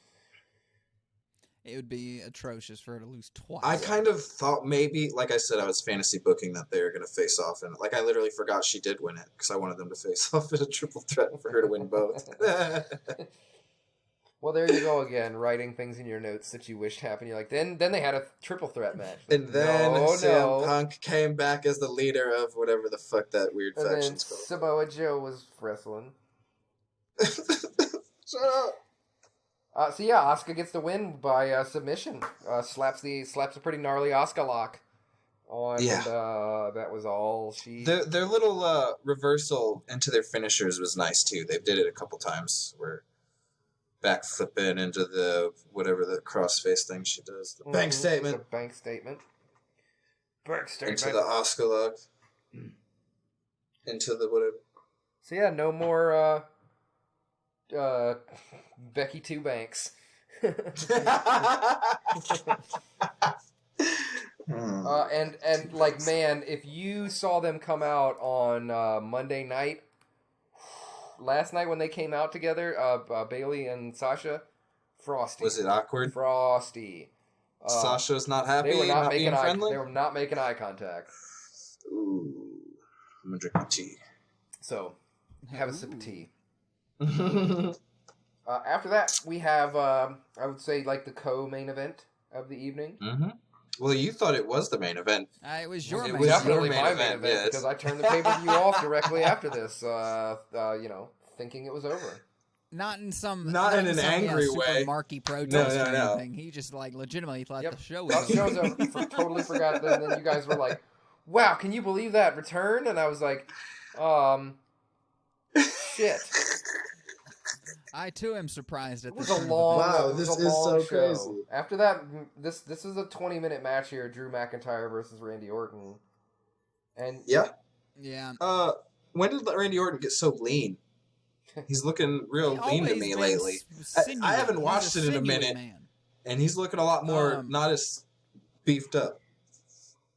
It would be atrocious for her to lose twice. I kind of thought maybe, like I said, I was fantasy booking that they were going to face off, and I literally forgot she did win it because I wanted them to face off in a triple threat for her to win both. Well, there you go again, writing things in your notes that you wished happened. You're like, then they had a triple threat match. And then CM Punk came back as the leader of whatever the fuck that weird and faction's then called. Samoa Joe was wrestling. Shut up. So yeah, Asuka gets the win by submission. Slaps a pretty gnarly Asuka lock on. Yeah. And, that was all she. Their little reversal into their finishers was nice too. They did it a couple times where back flipping into the whatever the crossface thing she does. The bank statement. The bank statement. Bank statement. Into the Asuka lock. Into the whatever. So yeah, no more Becky Two Banks. And like, man, if you saw them come out on Monday night, last night when they came out together, Bailey and Sasha, frosty. Was it awkward? Frosty. Sasha's not happy. They were not making being friendly. They were not making eye contact. Ooh, I'm gonna drink my tea. So, have a sip of tea. After that, we have, I would say, the co-main event of the evening. Mm-hmm. Well, you thought it was the main event. It was your It main was event. Definitely your main my event, main event, yes. because I turned the pay-per-view off directly after this, thinking it was over. Not in some an angry super way. Marky protest or No. anything. He just legitimately thought the show was Thought the over. show's over. Totally forgot that. And then you guys were like, "Wow, can you believe that return?" And I was like, shit. I too am surprised at It was this. a long. Wow, it was this a is long so show. crazy. After that, this is a 20-minute match here: Drew McIntyre versus Randy Orton. And Yeah. Yeah. When did Randy Orton get so lean? He's looking real lean to Always me been lately. sinewy. I haven't He's watched a it in a sinewy minute, man. and he's looking a lot more not as beefed up.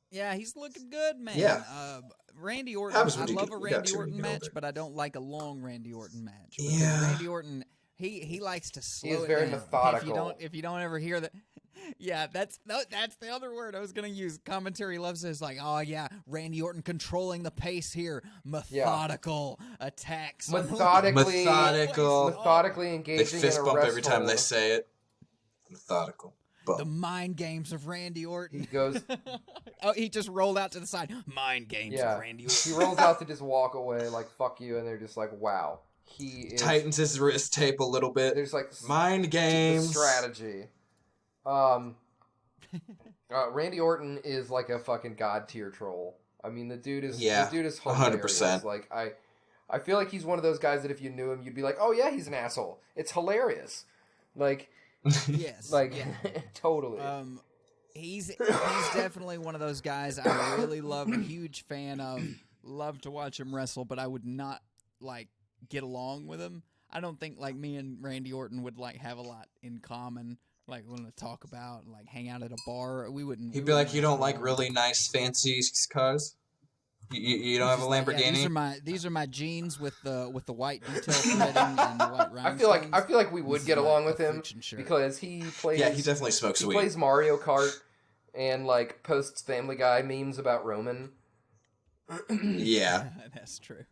Yeah, he's looking good, man. Yeah. Randy Orton, Happens I when you love get- a you got Randy too Orton many match, older. but I don't like a long Randy Orton match. Because Yeah. Randy Orton, he likes to slow is it very down. methodical. If you don't ever hear that. Yeah, that's the other word I was going to use. Commentary loves it. It's like, oh yeah, Randy Orton controlling the pace here. Methodical attacks. methodically engaging They fist in a bump wrestle. every time they say it. Methodical. The mind games of Randy He Orton. goes, Oh, he just rolled out to the side. Mind games of Randy he Orton. rolls out to just walk away, like "fuck you," and they're just like, "Wow, he is." Tightens his wrist tape a little bit. There's like Mind the games. strategy. Randy Orton is like a fucking god tier troll. I mean, the dude is hilarious. 100%. Like I feel like he's one of those guys that if you knew him, you'd be like, "Oh yeah, he's an asshole." It's hilarious. Like, Yes. like yeah. totally. He's definitely one of those guys I really love, a huge fan of. Love to watch him wrestle, but I would not get along with him. I don't think me and Randy Orton would have a lot in common. Want to talk about hang out at a bar. We wouldn't. He'd be like, "You don't like really nice, fancy cars? You don't have a Lamborghini?" Yeah, these are my jeans with the white detail threading and the white rhinestones. I feel like we would get along with him affliction shirt. because he plays. Yeah, he definitely smokes He weed. plays Mario Kart and posts Family Guy memes about Roman. Yeah. That's true.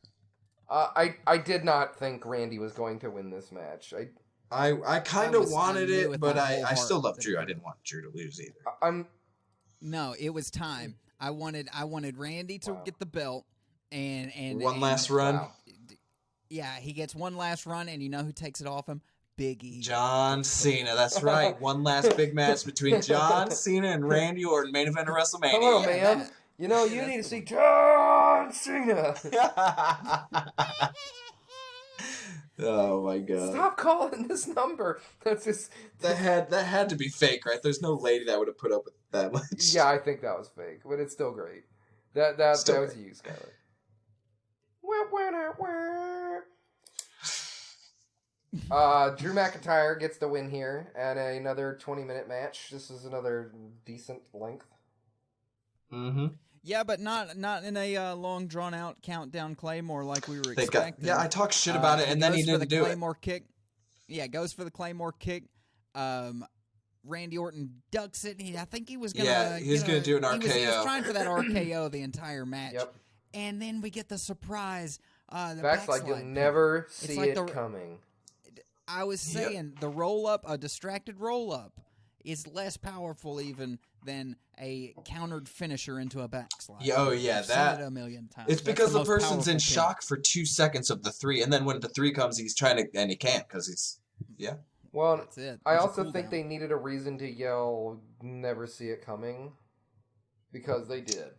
I did not think Randy was going to win this match. I kind of wanted knew it, with but my whole I still heart love that Drew. he I didn't want Drew to lose either. No, it was time. I wanted Randy to get the belt and One last run. Wow. Yeah, he gets one last run, and you know who takes it off him? Biggie. John Cena, that's right. One last big match between John Cena and Randy Orton, main event of WrestleMania. Hello, man. You know, you need to see John Cena. Oh my god! Stop calling this number. That's just that had to be fake, right? There's no lady that would have put up with that much. Yeah, I think that was fake, but it's still great. That was you, Skyler. Drew McIntyre gets the win here and another 20-minute match. This is another decent length. Mm-hmm. Yeah, but not in a long drawn out countdown Claymore like we were expecting. I talked shit about it, and then he didn't do it. Claymore kick. Yeah, goes for the Claymore kick. Randy Orton ducks it. I think he was gonna. Yeah, he's gonna do an RKO. He was trying for that RKO the entire match. Yep. And then we get the surprise. The backslide. You'll never see it coming. I was saying the roll up, a distracted roll up, is less powerful even than a countered finisher into a backslide. Oh yeah, I've seen it a million times. It's because the person's in kick. shock for 2 seconds of the 3, and then when the 3 comes, he's trying to, and he can't because he's Well, that's it. I also think they needed a reason to yell "Never see it coming," because they did.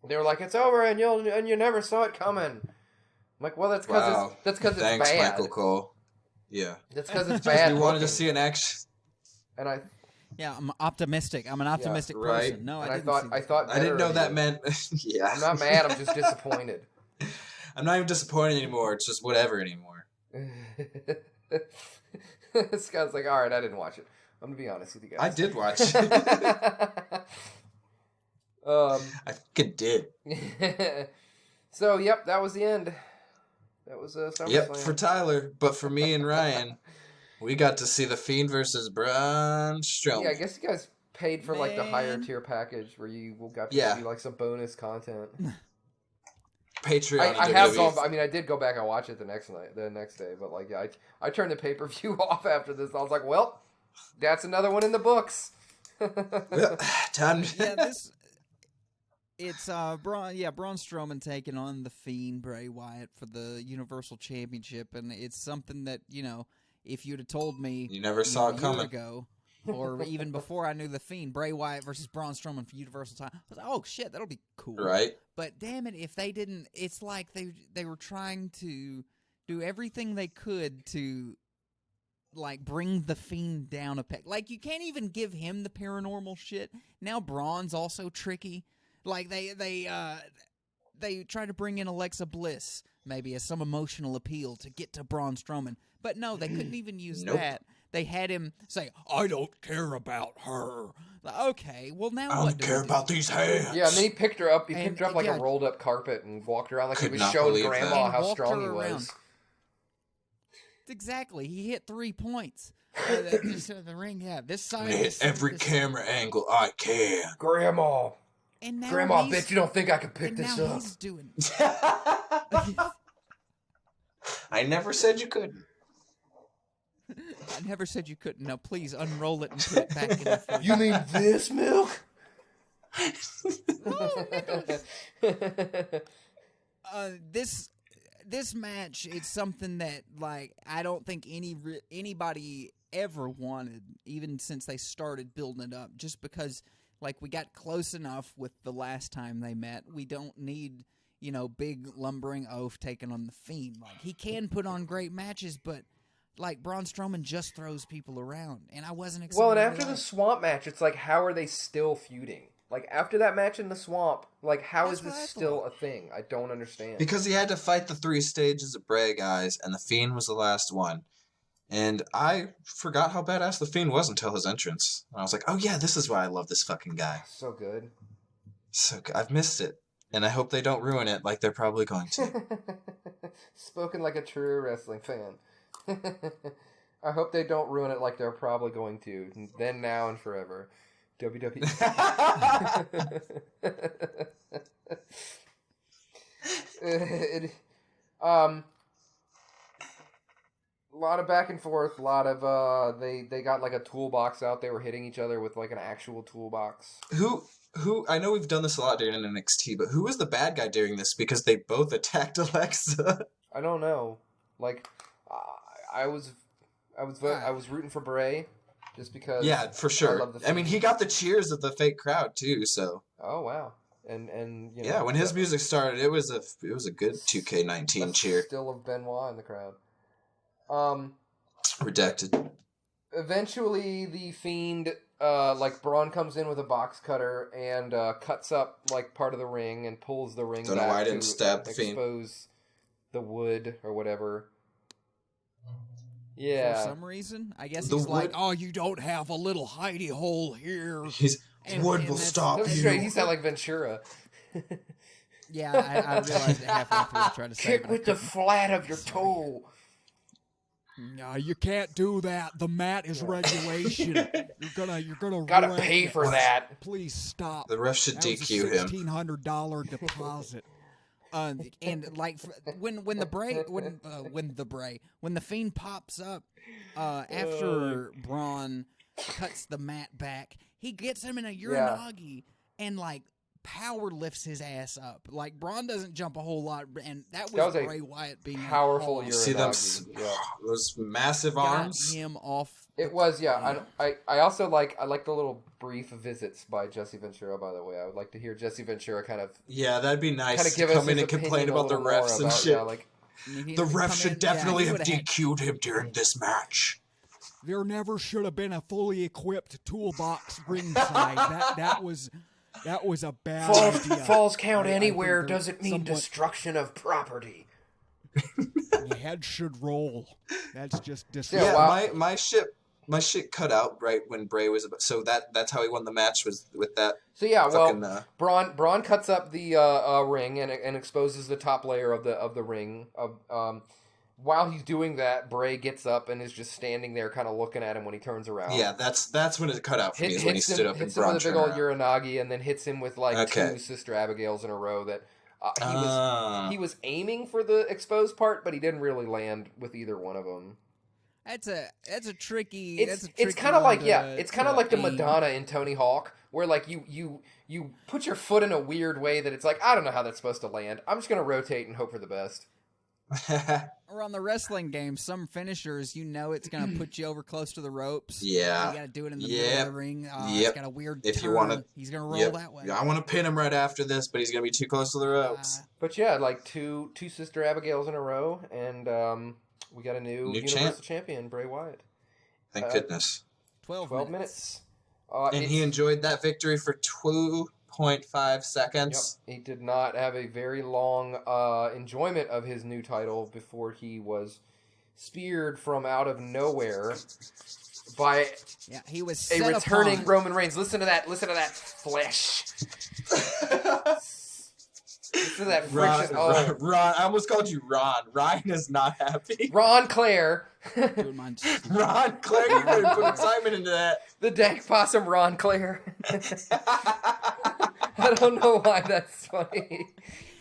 They were like, "It's over, and you never saw it coming." I'm like, well, that's because it's bad. Thanks, Michael Cole. Yeah, that's because it's bad. You wanted to see an action, and I'm optimistic. I'm an optimistic right. person. No, and I didn't know that meant. Yeah, I'm not mad. I'm just disappointed. I'm not even disappointed anymore. It's just whatever anymore. This guy's like, all right, I didn't watch it. I'm gonna be honest with you guys. I did watch it. I fucking did. So, yep, that was the end. That was SummerSlam. Yep, for Tyler, but for me and Ryan, we got to see The Fiend versus Braun Strowman. Yeah, I guess you guys paid for like the higher tier package where you got to see like some bonus content. Patreon. I have gone. I mean, I did go back and watch it the next day, but like, yeah, I turned the pay-per-view off after this. I was like, well, that's another one in the books. Well, time. It's Braun Strowman taking on The Fiend, Bray Wyatt, for the Universal Championship, and it's something that, if you'd have told me you never saw it coming ago, or even before I knew The Fiend, Bray Wyatt versus Braun Strowman for Universal title, I was like, oh shit, that'll be cool. Right. But damn it, if they didn't, it's like they were trying to do everything they could to like bring The Fiend down a peg. Like, you can't even give him the paranormal shit. Now Braun's also tricky. Like they try to bring in Alexa Bliss maybe as some emotional appeal to get to Braun Strowman, but no, they couldn't even use that. They had him say, "I don't care about her." Like, okay, well now I don't care about these hands. Yeah, and then he picked her up. He picked her up like a rolled up carpet and walked around like he was showing Grandma how strong he was. Exactly, he hit 3 points. The ring, yeah. This side hit every camera angle I can. Grandma. And now Grandma, I bet you don't think I could pick this up. He's doing. I never said you couldn't. I never said you couldn't. Now please unroll it and put it back in the fridge. You mean this milk? This match, it's something that like I don't think anybody ever wanted, even since they started building it up. Just because like we got close enough with the last time they met, we don't need big lumbering oaf taking on The Fiend. Like, he can put on great matches, but like Braun Strowman just throws people around, and I wasn't excited. Well, and after the swamp match, it's like, how are they still feuding? Like, after that match in the swamp, like, how is this still a thing? I don't understand. Because he had to fight the 3 stages of Bray guys, and The Fiend was the last one. And I forgot how badass The Fiend was until his entrance. And I was like, oh yeah, this is why I love this fucking guy. So good. So good. I've missed it. And I hope they don't ruin it like they're probably going to. Spoken like a true wrestling fan. I hope they don't ruin it like they're probably going to. Then, now, and forever. WWE. A lot of back and forth. A lot of they got like a toolbox out. They were hitting each other with like an actual toolbox. Who? I know we've done this a lot during NXT, but who was the bad guy during this? Because they both attacked Alexa. I don't know. Like, I was I was rooting for Bray, just because. Yeah, for sure. I mean, he got the cheers of the fake crowd too. So. Oh wow. And you know, yeah, when his music started, it was a good 2K19 cheer. Still of Benoit in the crowd. Redacted. Eventually, the Fiend, Braun comes in with a box cutter and cuts up like part of the ring and pulls the ring Don't know why I back didn't to stab the Fiend. expose the wood or whatever. Yeah. For some reason, I guess The he's like, wood- "Oh, you don't have a little hidey hole here." Wood will that's- stop That was you. great. He sounded like Ventura. Yeah, I realized it halfway through to try to say. Kick with the flat of your toe. No, you can't do that. The mat is regulation. You're gonna Gotta ruin pay it. for that. Please stop. The ref should That was a DQ him. $1,600 deposit. And like when the Fiend pops up after Braun cuts the mat back, he gets him in a uranagi and like power lifts his ass up. Like Braun doesn't jump a whole lot, and that was Bray Wyatt being powerful. awesome. See them, Yeah. those massive Got arms. him off. It was, yeah. I also like the little brief visits by Jesse Ventura, by the way. I would like to hear Jesse Ventura kind of Yeah, that'd be nice. kind of give to us come in his and complain opinion a about the little refs more and about, shit. yeah, like, The ref should definitely have DQ'd him during this match. There never should have been a fully equipped toolbox ringside. that was a bad idea. falls count I anywhere think there- doesn't mean somewhat- destruction of property. Your head should roll. That's just Yeah, disrespectful. My shit cut out right when Bray was about, so that's how he won the match, was with that. So yeah, fucking, Braun cuts up the ring and exposes the top layer of the ring. While he's doing that, Bray gets up and is just standing there, kind of looking at him when he turns around. Yeah, that's when it cut out for me. Is when he stood up and hits him with a big Braun old turned around. uranagi, and then hits him with like two Sister Abigails in a row. That he was aiming for the exposed part, but he didn't really land with either one of them. That's a tricky. It's kind of like it's kind of like the aim. Madonna in Tony Hawk, where like you put your foot in a weird way that it's like, I don't know how that's supposed to land. I'm just gonna rotate and hope for the best. Or on the wrestling game, some finishers, it's going to put you over close to the ropes. Yeah. You got to do it in the middle of the ring. It's Yep. got a weird If turn. you want to, he's going to roll that way. I want to pin him right after this, but he's going to be too close to the ropes. But yeah, like two Sister Abigails in a row, and we got a new Universal Champion, Bray Wyatt. Thank goodness. 12 minutes. And he enjoyed that victory for 2.5 seconds. Yep. He did not have a very long enjoyment of his new title before he was speared from out of nowhere by he was a returning Roman Reigns. Listen to that flesh. Listen to that friction. Ron, I almost called you Ron. Ryan is not happy. Ron Claire. Ron Claire, you better put excitement into that. The dank possum Ron Claire. I don't know why that's funny.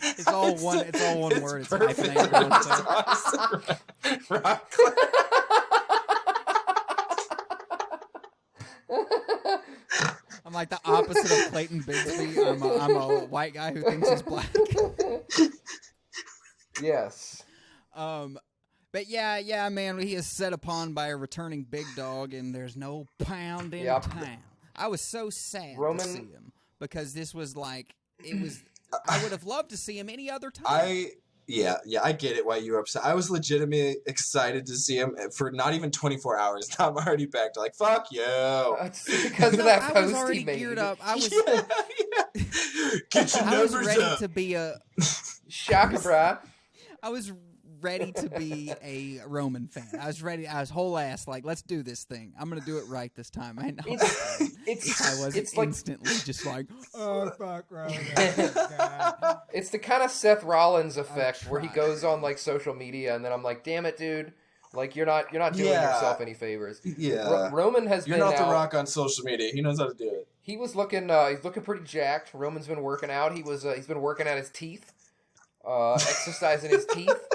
It's all one word. It's hyphenated. Awesome. Ron Claire. I'm like the opposite of Clayton Bigsby. I'm a white guy who thinks he's black. Yes. But yeah, man, he is set upon by a returning big dog, and there's no pound in town. I was so sad to see him because this was like it was. I would have loved to see him any other time. I get it why you were upset. I was legitimately excited to see him for not even 24 hours. I'm already back to like, fuck you. Because of that post I was already he made. geared up. I was, Get your I was numbers ready up. to be a Shaka bra. I was ready to be a Roman fan. I was ready. I was whole ass like, let's do this thing. I'm gonna do it right this time. I know. I was instantly just like, oh fuck Roman. God. It's the kind of Seth Rollins effect where he goes on like social media, and then I'm like, damn it, dude. Like you're not doing yourself any favors. Yeah. Roman has You're been not the out. Rock on social media. He knows how to do it. He was looking. He's looking pretty jacked. Roman's been working out. He's been working at his teeth, exercising his teeth.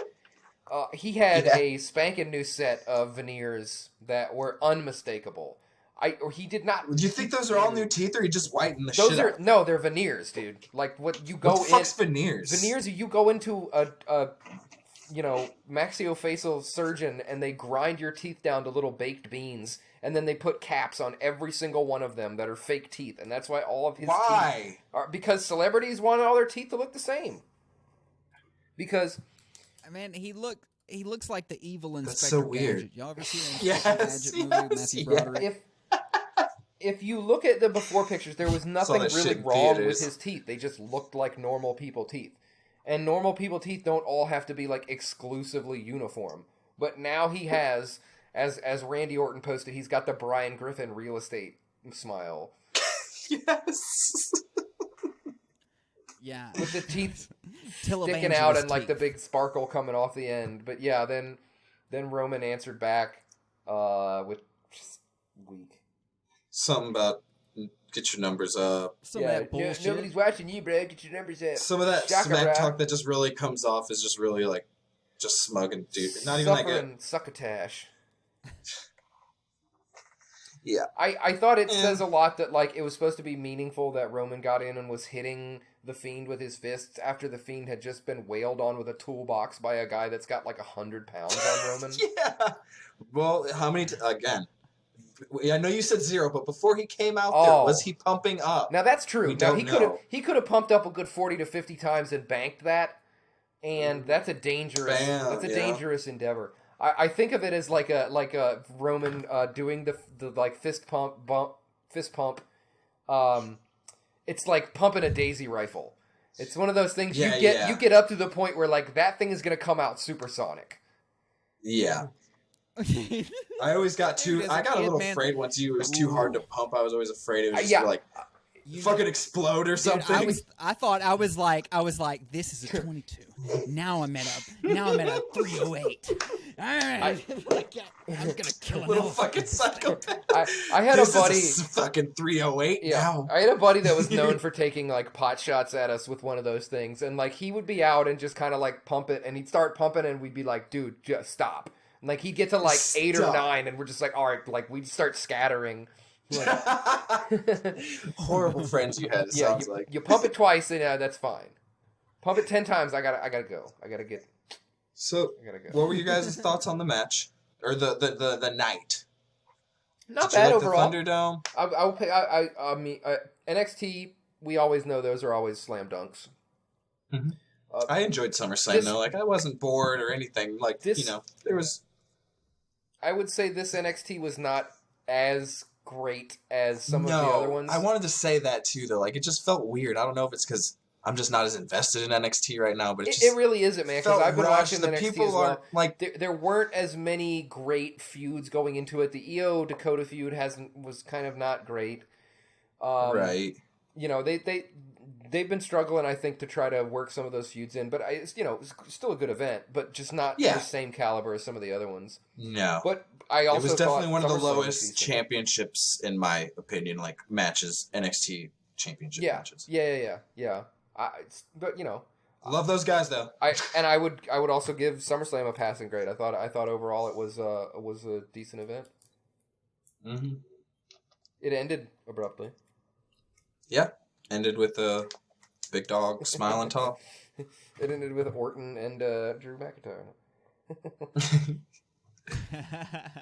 He had a spanking new set of veneers that were unmistakable. He did not. Do you think those are all new teeth, or he just whitened the shit out? No, they're veneers, dude. Like what you go What the fuck's veneers? Veneers. You go into a maxillofacial surgeon, and they grind your teeth down to little baked beans, and then they put caps on every single one of them that are fake teeth, and that's why all of his teeth are, because celebrities want all their teeth to look the same. Because, man, he looks like the evil Inspector so weird. Gadget. Y'all ever seen the Gadget movie with Matthew Broderick? If you look at the before pictures, there was nothing really wrong with his teeth. They just looked like normal people teeth. And normal people teeth don't all have to be like exclusively uniform. But now he has, as Randy Orton posted, he's got the Brian Griffin real estate smile. Yes. Yeah. With the teeth sticking out and like the big sparkle coming off the end. But yeah, then Roman answered back with just weak. Something about get your numbers up. Some of that bullshit. Nobody's watching you, bro. Get your numbers up. Some of that smack talk that just really comes off is just really like just smug and dude. Not even that good. Succotash. Yeah. I thought it says a lot that like it was supposed to be meaningful that Roman got in and was hitting the Fiend with his fists after the Fiend had just been wailed on with a toolbox by a guy that's got like 100 pounds on Roman. Yeah. Well, how many again? I know you said 0, but before he came out there, was he pumping up? Now that's true. Now he could have pumped up a good 40 to 50 times and banked that, and that's a dangerous dangerous endeavor. I think of it as like a Roman doing the like fist pump. It's like pumping a daisy rifle. It's one of those things you get up to the point where like that thing is gonna come out supersonic. Yeah. I always got I got a little afraid once it was too hard to pump. I was always afraid it was just like fucking explode or something. Dude, I was like, this is a 22. Now I'm at a 308. I'm gonna kill little fucking psychopath. I had a buddy fucking 308 now. I had a buddy that was known for taking like pot shots at us with one of those things, and like he would be out and just kind of like pump it, and he'd start pumping, and we'd be like, dude, just stop. And like he'd get to like 8 or 9, and we're just like, all right, like we'd start scattering. Like, horrible friends you had. It sounds like you pump it twice, and that's fine. Pump it 10 times. I gotta go. I gotta go. What were you guys' thoughts on the match or the night? Not Did bad you like overall. The Thunderdome. I mean, NXT. We always know those are always slam dunks. Mm-hmm. I enjoyed SummerSlam though. Like I wasn't bored or anything. Like there was. I would say this NXT was not as great as some of the other ones. I wanted to say that too, though. Like, it just felt weird. I don't know if it's because I'm just not as invested in NXT right now, but it really isn't, man. Because I've been watching NXT people as well. Like, there weren't as many great feuds going into it. The EO Dakota feud was kind of not great. Right. You know, they've been struggling, I think, to try to work some of those feuds in. But it's still a good event, but just not the same caliber as some of the other ones. No. But I also it was definitely one of the SummerSlam lowest championships in my opinion, like matches, NXT championship matches. Yeah. But love those guys though. I would also give SummerSlam a passing grade. I thought overall it was a decent event. Mm-hmm. It ended abruptly. Yeah, ended with a big dog smiling tall. It ended with Orton and Drew McIntyre.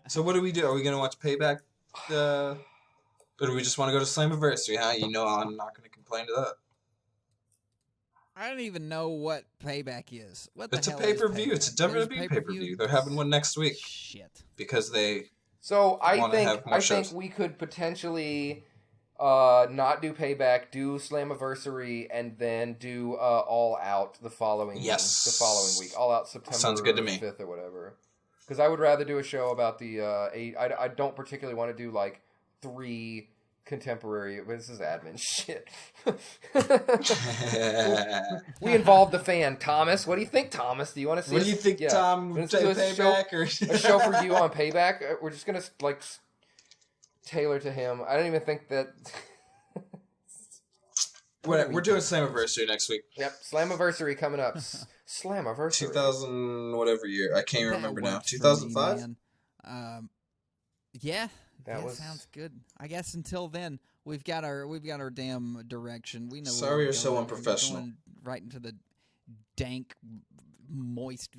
So what do we do? Are we gonna watch Payback? Or do we just want to go to Slammiversary? Huh? You know I'm not gonna complain to that. I don't even know what Payback is. It's a pay-per-view. It's a WWE pay-per-view. They're having one next week. Shit. Because they. So I think we could potentially not do Payback, do Slammiversary, and then do All Out the following week. All Out September Sounds good to me. 5th or whatever. Because I would rather do a show about the 8. I don't particularly want to do like 3 contemporary. This is admin shit. We involved the fan, Thomas. What do you think, Thomas? Do you want to see? What do you think, Tom? Do Payback or a show for you on Payback? We're just gonna like tailor to him. I don't even think that. We're doing Slammiversary next week. Yep, Slammiversary coming up. Slammiversary. 2000 whatever year. I can't remember now. 2005. Yeah. That sounds good. I guess until then, we've got our damn direction. We know. Sorry, you're so unprofessional. We're going right into the dank, moist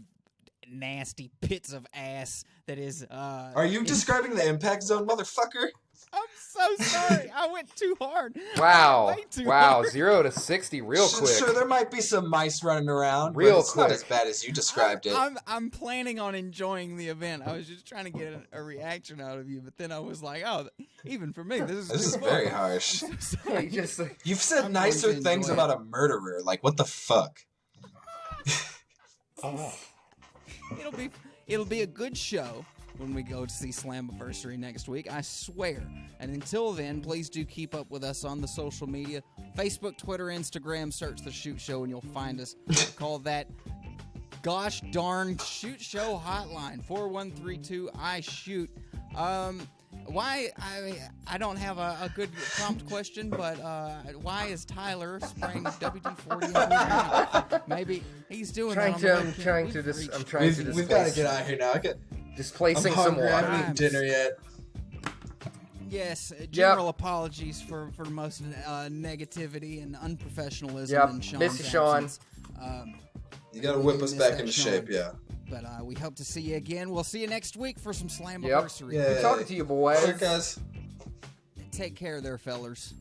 nasty pits of ass that is. Are you describing the impact zone, motherfucker? I'm so sorry. I went too hard. Wow. Way too Wow. hard. 0 to 60 real quick. Sure, there might be some mice running around. Real but it's quick. not as bad as you described it. I'm planning on enjoying the event. I was just trying to get a reaction out of you, but then I was like, oh, even for me, this is too far. Very harsh. I'm so sorry. You've said I'm nicer going to things enjoy about a murderer. Like, what the fuck? It'll be a good show when we go to see Slammiversary next week, I swear. And until then, please do keep up with us on the social media. Facebook, Twitter, Instagram, search The Shoot Show and you'll find us. Call that gosh darn Shoot Show hotline, 4132-I-SHOOT. Why, I don't have a good prompt question, but why is Tyler spraying WD-40 on his mouth? Maybe he's doing that on the webcam. I'm trying to displace. We've got to get out of here now. Displacing I'm some hungry. I water. haven't eaten dinner yet. Yes, general apologies for most negativity and unprofessionalism in Sean's Miss you, Sean. absence. You got to whip us back into shape, yeah. But we hope to see you again. We'll see you next week for some Slammiversary. Good talking to you, boys. Sure, guys. Take care there, fellers.